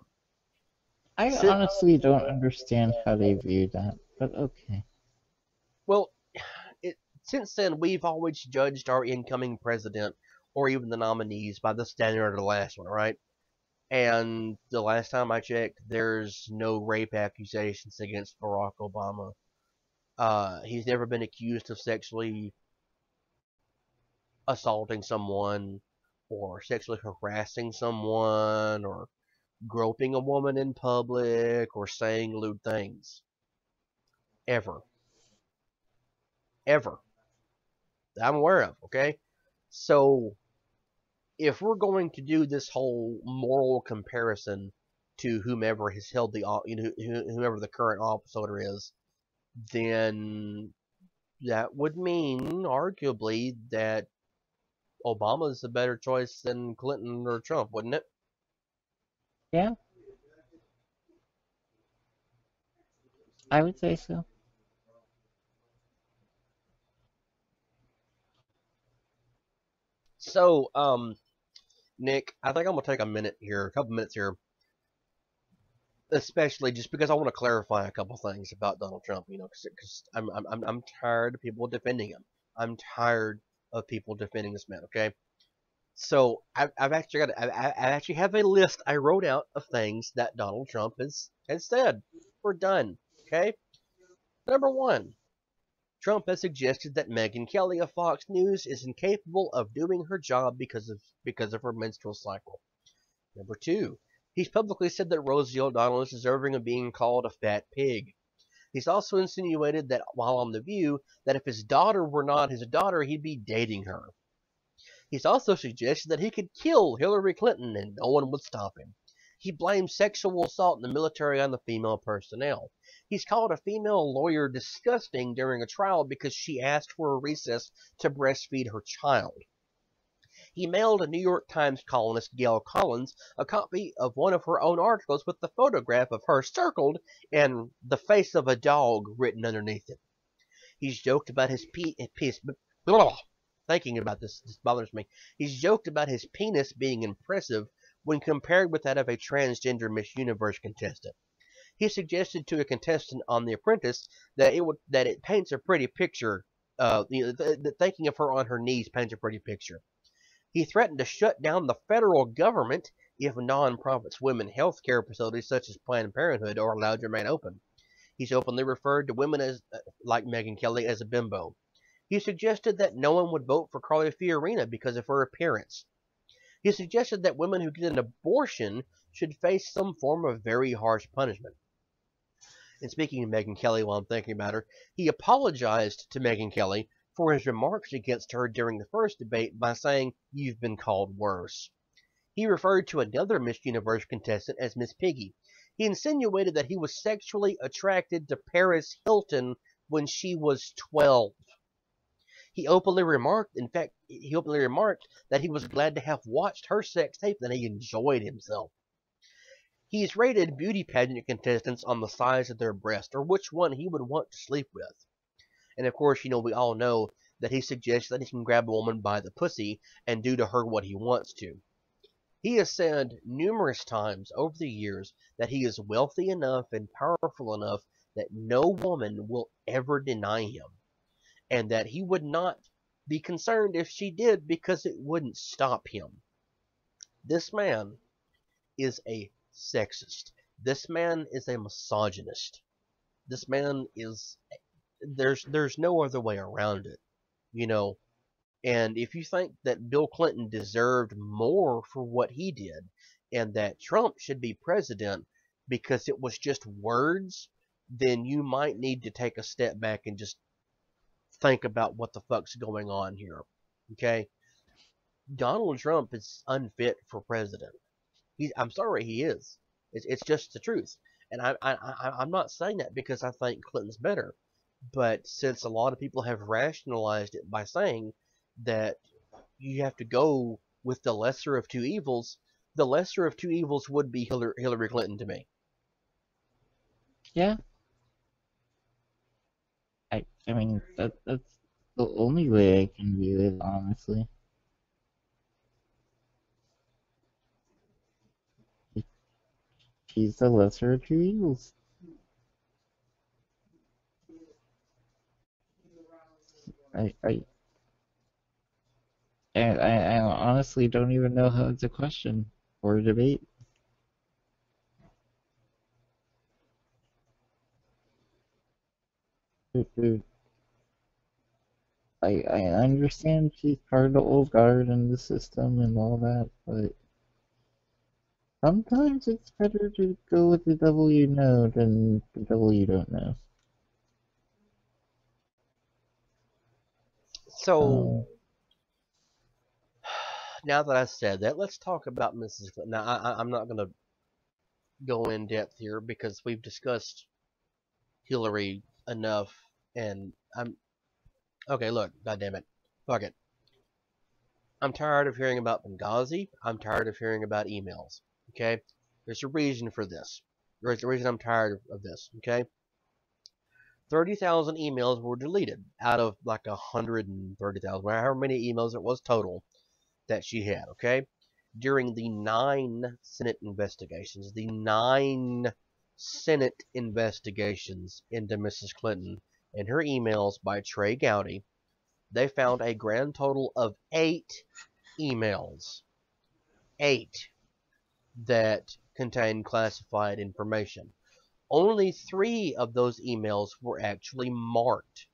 I honestly don't understand how they view that, but okay. Well, since then, we've always judged our incoming president, or even the nominees, by the standard of the last one, right? And the last time I checked, there's no rape accusations against Barack Obama. He's never been accused of sexually assaulting someone, or sexually harassing someone, or groping a woman in public, or saying lewd things. Ever. Ever. That I'm aware of, okay? So, if we're going to do this whole moral comparison to whomever has held whomever the current office holder is, then that would mean, arguably, that Obama's a better choice than Clinton or Trump, wouldn't it? Yeah, I would say so. So, Nick, I think I'm gonna take a couple minutes here, especially just because I want to clarify a couple things about Donald Trump. Because I'm tired of people defending him. I'm tired of people defending this man. Okay, so I've actually I actually have a list I wrote out of things that Donald Trump has said. We're done. Okay, number one. Trump has suggested that Megyn Kelly of Fox News is incapable of doing her job because of her menstrual cycle. Number two, he's publicly said that Rosie O'Donnell is deserving of being called a fat pig. He's also insinuated that while on The View, that if his daughter were not his daughter, he'd be dating her. He's also suggested that he could kill Hillary Clinton and no one would stop him. He blames sexual assault in the military on the female personnel. He's called a female lawyer disgusting during a trial because she asked for a recess to breastfeed her child. He mailed a New York Times columnist, Gail Collins, a copy of one of her own articles with the photograph of her circled and the face of a dog written underneath it. He's joked about his thinking about this bothers me. He's joked about his penis being impressive when compared with that of a transgender Miss Universe contestant. He suggested to a contestant on The Apprentice that it paints a pretty picture. Thinking of her on her knees paints a pretty picture. He threatened to shut down the federal government if non-profits women health care facilities such as Planned Parenthood are allowed to remain open. He's openly referred to women as like Megyn Kelly as a bimbo. He suggested that no one would vote for Carly Fiorina because of her appearance. He suggested that women who get an abortion should face some form of very harsh punishment. And speaking of Megyn Kelly while I'm thinking about her, he apologized to Megyn Kelly for his remarks against her during the first debate by saying, "You've been called worse." He referred to another Miss Universe contestant as Miss Piggy. He insinuated that he was sexually attracted to Paris Hilton when she was 12. He openly remarked, in fact, he openly remarked that he was glad to have watched her sex tape and he enjoyed himself. He's rated beauty pageant contestants on the size of their breast or which one he would want to sleep with. And of course, we all know that he suggests that he can grab a woman by the pussy and do to her what he wants to. He has said numerous times over the years that he is wealthy enough and powerful enough that no woman will ever deny him, and that he would not be concerned if she did because it wouldn't stop him. This man is a sexist. This man is a misogynist. This man is there's no other way around it, you know. And if you think that Bill Clinton deserved more for what he did and that Trump should be president because it was just words, then you might need to take a step back and just think about what the fuck's going on here. Okay? Donald Trump is unfit for president. I'm sorry, he is. It's just the truth. And I'm not saying that because I think Clinton's better. But since a lot of people have rationalized it by saying that you have to go with the lesser of two evils, the lesser of two evils would be Hillary Clinton to me. Yeah, I mean that's the only way I can view it, honestly. She's the lesser of two evils. I I I honestly don't even know how it's a question or a debate. I understand she's part of the old guard and the system and all that, but sometimes it's better to go with the devil you know than the devil you don't know. So, Um, now that I said that, let's talk about Mrs. Clinton. Now, I'm not going to go in depth here because we've discussed Hillary enough, and I'm okay. Look, goddamn it, fuck it. I'm tired of hearing about Benghazi. I'm tired of hearing about emails. Okay, there's a reason for this. There's a reason I'm tired of this. Okay, 30,000 emails were deleted out of like 130,000, however many emails it was total that she had. Okay, during the 9 Senate investigations, into Mrs. Clinton and her emails by Trey Gowdy, they found a grand total of 8 emails, 8 that contained classified information. Only 3 of those emails were actually marked.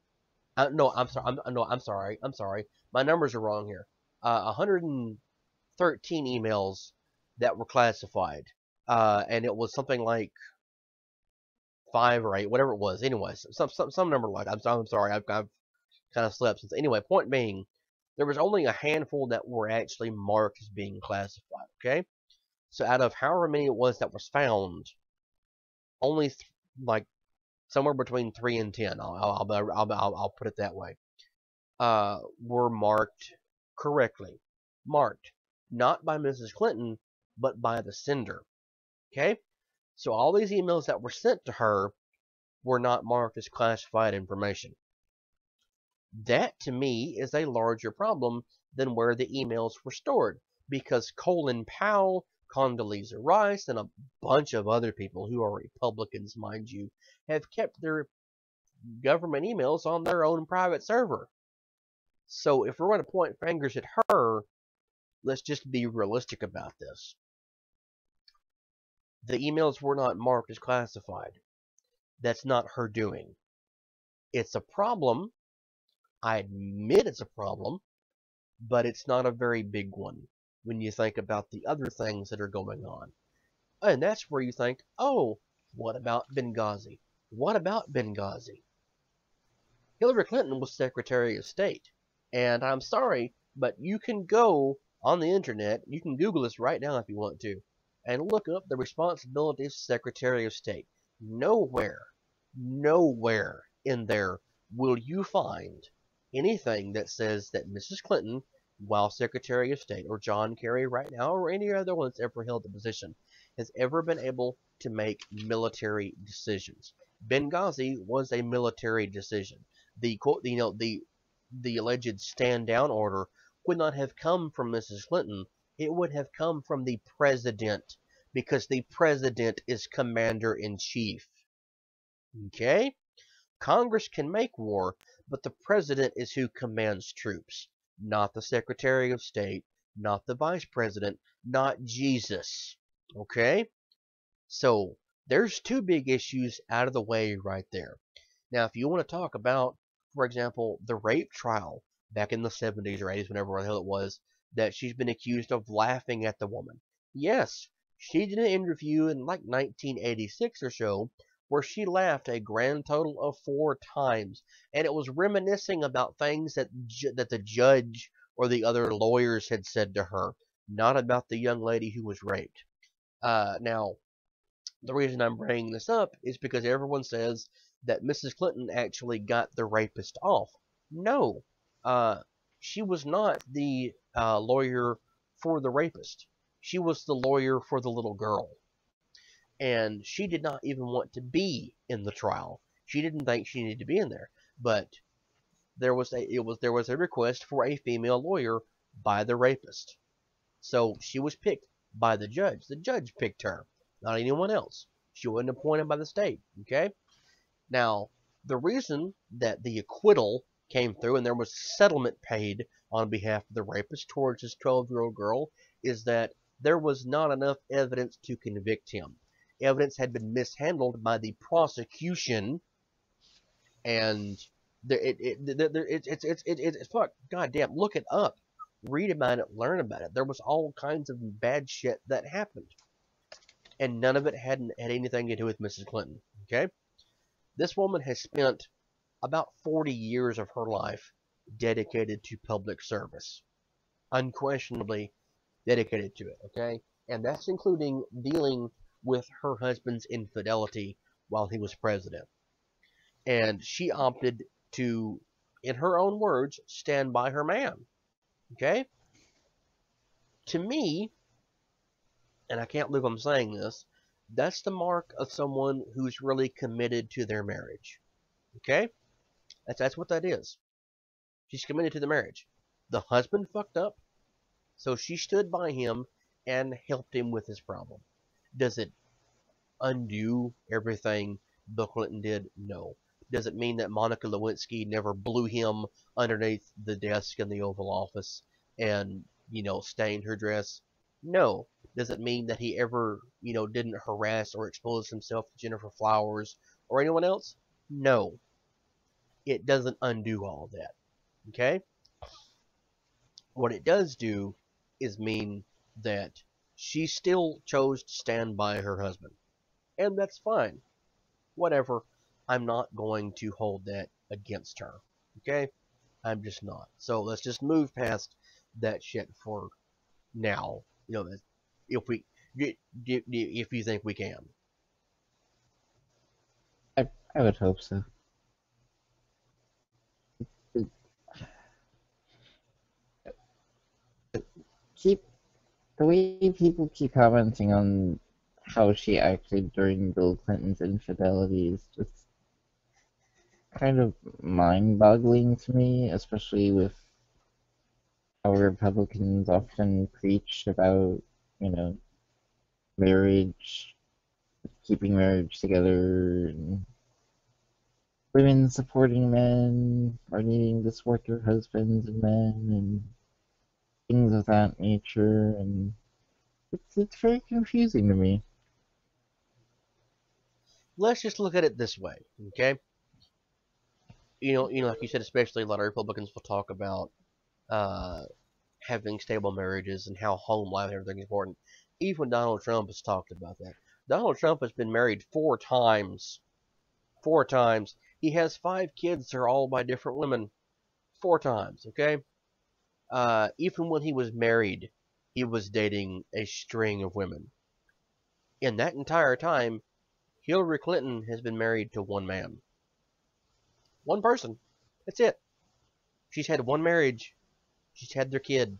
No, I'm sorry. I'm sorry. My numbers are wrong here. 113 emails that were classified, and it was something like 5 or 8, whatever it was. Anyways, some number like I'm sorry. I've kind of slept since. Anyway, point being, there was only a handful that were actually marked as being classified. Okay, so out of however many it was that was found, only like somewhere between 3 and 10. I'll put it that way. Were marked correctly. Marked not by Mrs. Clinton, but by the sender. Okay, so all these emails that were sent to her were not marked as classified information. That to me is a larger problem than where the emails were stored, because Colin Powell, Condoleezza Rice, and a bunch of other people who are Republicans, mind you, have kept their government emails on their own private server. So if we're going to point fingers at her, let's just be realistic about this. The emails were not marked as classified. That's not her doing. It's a problem. I admit it's a problem, but it's not a very big one when you think about the other things that are going on. And that's where you think, oh, what about Benghazi? What about Benghazi? Hillary Clinton was Secretary of State. And I'm sorry, but you can go on the internet. You can Google this right now if you want to, and look up the responsibilities of Secretary of State. Nowhere, nowhere in there will you find anything that says that Mrs. Clinton, while Secretary of State, or John Kerry right now, or any other one that's ever held the position, has ever been able to make military decisions. Benghazi was a military decision. The the alleged stand down order would not have come from Mrs. Clinton. It would have come from the president, because the president is commander in chief. Okay? Congress can make war, but the president is who commands troops, not the Secretary of State, not the Vice President, not Jesus. Okay? So, there's two big issues out of the way right there. Now, if you want to talk about, for example, the rape trial back in the 70s or 80s, whenever the hell it was, that she's been accused of laughing at the woman. Yes, she did an interview in like 1986 or so where she laughed a grand total of 4 times, and it was reminiscing about things that the judge or the other lawyers had said to her, not about the young lady who was raped. Now, the reason I'm bringing this up is because everyone says that Mrs. Clinton actually got the rapist off. No, she was not the lawyer for the rapist. She was the lawyer for the little girl. And she did not even want to be in the trial. She didn't think she needed to be in there. But there was a request for a female lawyer by the rapist. So she was picked by the judge. The judge picked her, not anyone else. She wasn't appointed by the state. Okay? Now, the reason that the acquittal came through and there was settlement paid on behalf of the rapist towards this 12-year-old girl is that there was not enough evidence to convict him. Evidence had been mishandled by the prosecution, and it's fuck. Goddamn, look it up, read about it, learn about it. There was all kinds of bad shit that happened, and none of it had anything to do with Mrs. Clinton. Okay, this woman has spent about 40 years of her life dedicated to public service, unquestionably dedicated to it. Okay, and that's including dealing with her husband's infidelity while he was president. And she opted to, in her own words, stand by her man. Okay? To me, and I can't believe I'm saying this, that's the mark of someone who's really committed to their marriage. Okay? That's what that is. She's committed to the marriage. The husband fucked up, so she stood by him and helped him with his problem. Does it undo everything Bill Clinton did? No. Does it mean that Monica Lewinsky never blew him underneath the desk in the Oval Office and, stained her dress? No. Does it mean that he ever, didn't harass or expose himself to Jennifer Flowers or anyone else? No. It doesn't undo all that. Okay? What it does do is mean that she still chose to stand by her husband. And that's fine. Whatever. I'm not going to hold that against her. Okay? I'm just not. So let's just move past that shit for now. If you think we can. I would hope so. Keep the way people keep commenting on how she acted during Bill Clinton's infidelity is just kind of mind-boggling to me, especially with how Republicans often preach about, marriage, keeping marriage together, and women supporting men or needing to support their husbands and men, and things of that nature, and it's very confusing to me. Let's just look at it this way, okay? Like you said, especially a lot of Republicans will talk about having stable marriages and how home life and everything is important. Even Donald Trump has talked about that. Donald Trump has been married 4 times. 4 times. He has 5 kids. They're all by different women. 4 times, okay? Even when he was married, he was dating a string of women. In that entire time, Hillary Clinton has been married to one man. One person. That's it. She's had one marriage. She's had their kid.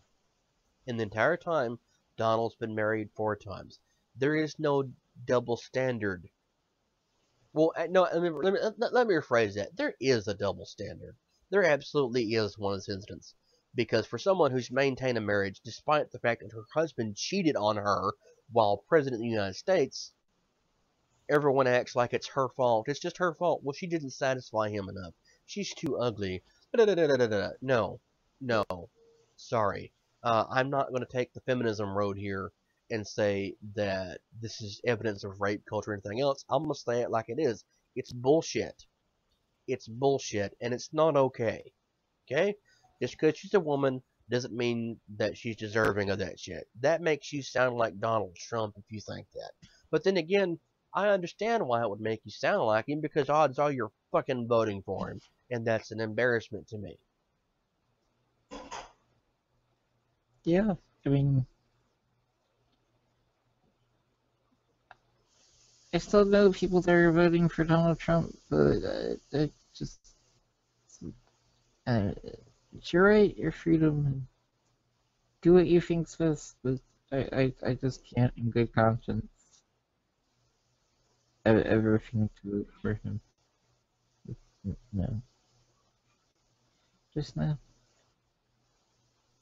In the entire time, Donald's been married 4 times. There is no double standard. Well, no, let me rephrase that. There is a double standard. There absolutely is one in this instance. Because for someone who's maintained a marriage, despite the fact that her husband cheated on her while president of the United States, everyone acts like it's her fault. It's just her fault. Well, she didn't satisfy him enough. She's too ugly. No, no, sorry. I'm not going to take the feminism road here and say that this is evidence of rape culture or anything else. I'm going to say it like it is. It's bullshit. It's bullshit, and it's not okay. Okay? Just because she's a woman doesn't mean that she's deserving of that shit. That makes you sound like Donald Trump if you think that. But then again, I understand why it would make you sound like him, because odds are you're fucking voting for him, and that's an embarrassment to me. Yeah, I mean, I still know people that are voting for Donald Trump, but I just, uh, it's your right, your freedom, and do what you think's best, but I just can't, in good conscience, ever think to vote for him. No. Just no.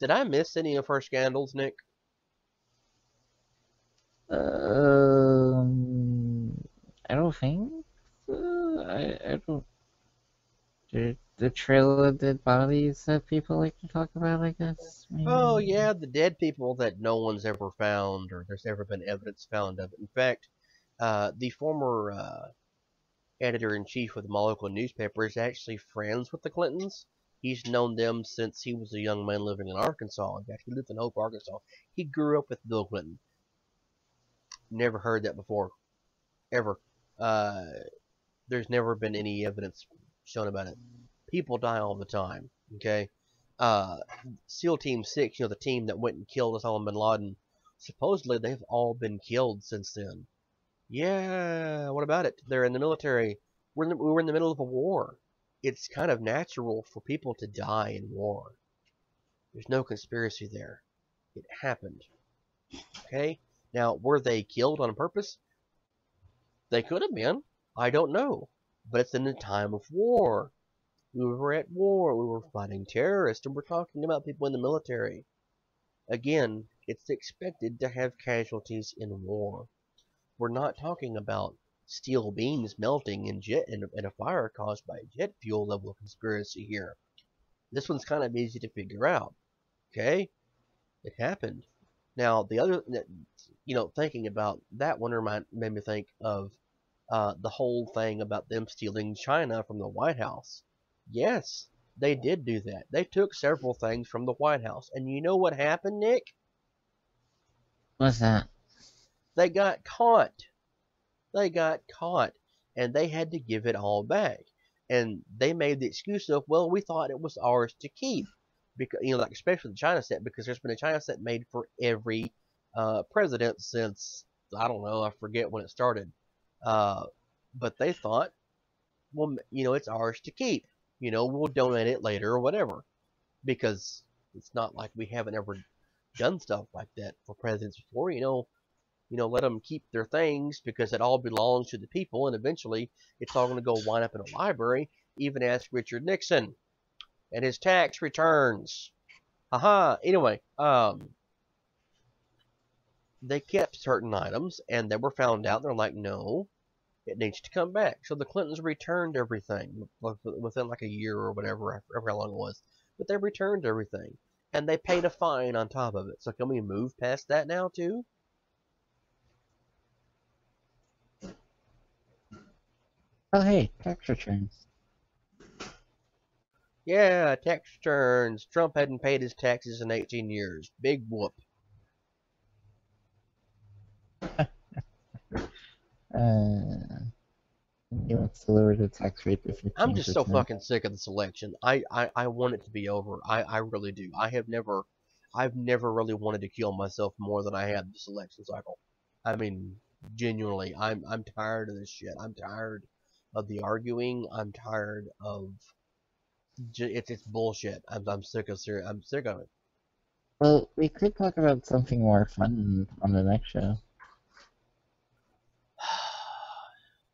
Did I miss any of her scandals, Nick? I don't think so. I don't. The trail of dead bodies that people like to talk about, I guess. Oh, yeah, the dead people that no one's ever found, or there's never been evidence found of it. In fact, the former editor-in-chief of my local newspaper is actually friends with the Clintons. He's known them since he was a young man living in Arkansas. In fact, he lived in Hope, Arkansas. He grew up with Bill Clinton. Never heard that before. Ever. Uh, there's never been any evidence shown about it. People die all the time, okay? SEAL Team 6, the team that went and killed Osama bin Laden, supposedly they've all been killed since then. Yeah, what about it? They're in the military. We were in the middle of a war. It's kind of natural for people to die in war. There's no conspiracy there. It happened. Okay? Now, were they killed on purpose? They could have been. I don't know. But it's in a time of war. We were at war. We were fighting terrorists, and we're talking about people in the military. Again, it's expected to have casualties in war. We're not talking about steel beams melting in a fire caused by jet fuel level of conspiracy here. This one's kind of easy to figure out. Okay? It happened. Now, the other, thinking about that one made me think of the whole thing about them stealing China from the White House. Yes, they did do that. They took several things from the White House. And you know what happened, Nick? What's that? They got caught. They got caught. And they had to give it all back. And they made the excuse of, well, we thought it was ours to keep. Because, like especially the China set, because there's been a China set made for every president since, I don't know, I forget when it started. But they thought, well, it's ours to keep. We'll donate it later or whatever. Because it's not like we haven't ever done stuff like that for presidents before. Let them keep their things because it all belongs to the people, and eventually it's all going to go wind up in a library. Even ask Richard Nixon and his tax returns. Haha. Anyway, they kept certain items, and they were found out. They're like, no, it needs to come back. So the Clintons returned everything within like a year or whatever, how long it was. But they returned everything, and they paid a fine on top of it. So can we move past that now too? Oh, hey, tax returns. Yeah, tax returns. Trump hadn't paid his taxes in 18 years. Big whoop. Uh, He wants to lower the tax rate to I'm just so 15%. fucking sick of this election. I want it to be over. I really do. I've never really wanted to kill myself more than I had this election cycle. I mean, genuinely, I'm tired of this shit. I'm tired of the arguing. I'm tired of it's bullshit. I'm sick of serious. I'm sick of it. Well, we could talk about something more fun on the next show.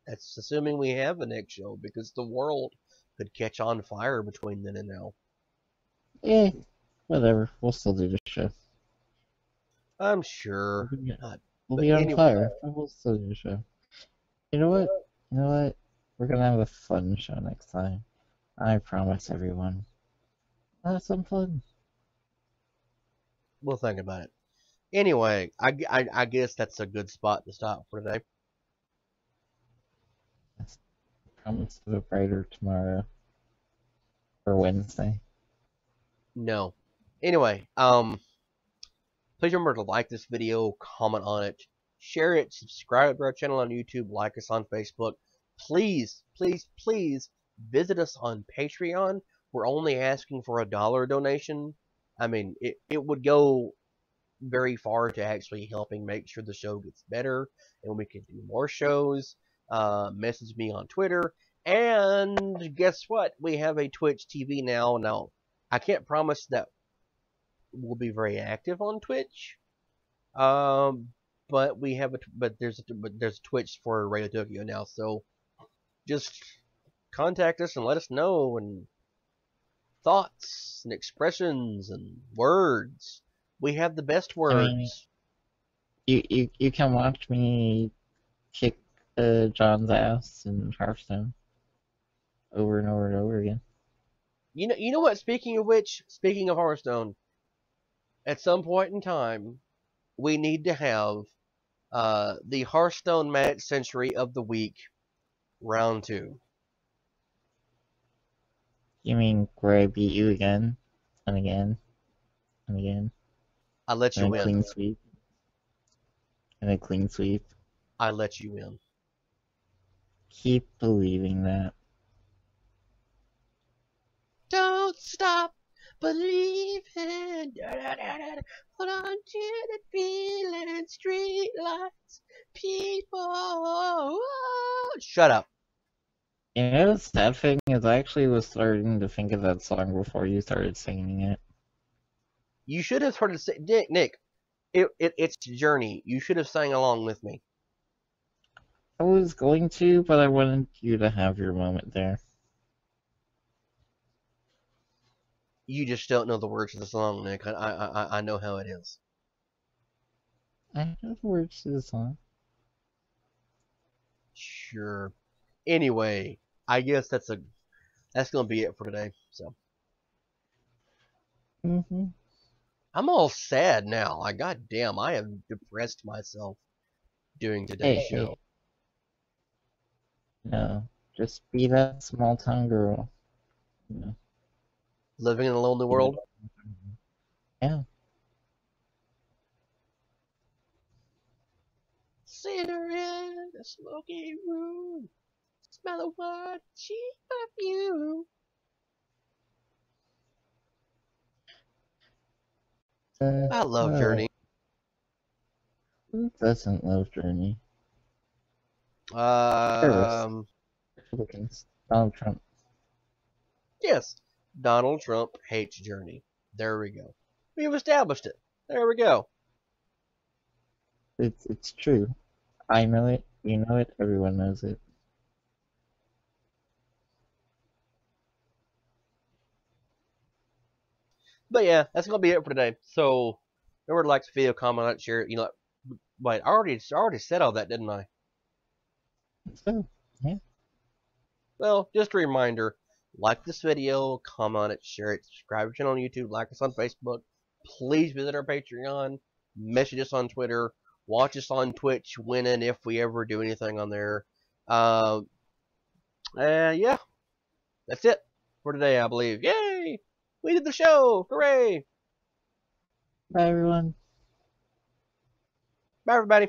That's assuming we have a next show because the world could catch on fire between then and now. Eh, whatever. We'll still do the show. I'm sure. We'll But be on anyway, fire, but we'll still do the show. You know what? You know what? We're gonna have a fun show next time. I promise everyone. Have some fun. we'll think about it. Anyway, I guess that's a good spot to stop for today. I promise to look brighter tomorrow or Wednesday. No. Anyway, please remember to like this video, comment on it, share it, subscribe to our channel on YouTube, like us on Facebook. Please, please, please visit us on Patreon. We're only asking for $1 donation. I mean, it would go very far to actually helping make sure the show gets better and we can do more shows. Message me on Twitter. And guess what? We have a Twitch TV now. Now, I can't promise that we'll be very active on Twitch. But we have there's a Twitch for Radio Tokyo now. So just contact us and let us know and thoughts and expressions and words. We have the best words. You can watch me kick John's ass in Hearthstone over and over and over again. You know what? Speaking of which, speaking of Hearthstone, at some point in time, we need to have the Hearthstone Match Century of the Week, round 2. You mean where I beat you again and again and again? I let you and a win. clean sweep. And a clean sweep. I let you win. Keep believing that. Don't stop believing. Hold on to the feeling. Street lights, people. Shut up. You know, the sad thing is I actually was starting to think of that song before you started singing it. You should have started saying, Nick, it's Journey. You should have sang along with me. I was going to, but I wanted you to have your moment there. You just don't know the words of the song, Nick. I know how it is. I know the words to the song. Sure. Anyway, I guess that's gonna be it for today. So. I'm all sad now. Like, goddamn, I have depressed myself doing today's show. Hey. No, just be that small town girl. No. Living in a lonely world? Yeah. Sinner in a smoky room. Smell of what? Cheap perfume. I love Journey. Who doesn't love Journey? Republicans. Donald Trump. Yes, Donald Trump hates Journey. There we go. We've established it. There we go. It's true. I know it. You know it. Everyone knows it. But yeah, that's gonna be it for today. So remember to like the video, comment on it, share it. You know, wait, I already said all that, didn't I? So yeah. Well, just a reminder: like this video, comment on it, share it, subscribe to our channel on YouTube, like us on Facebook. Please visit our Patreon, message us on Twitter, watch us on Twitch when and if we ever do anything on there. Yeah, that's it for today, I believe. Yay! We did the show! Hooray! Bye, everyone. Bye, everybody.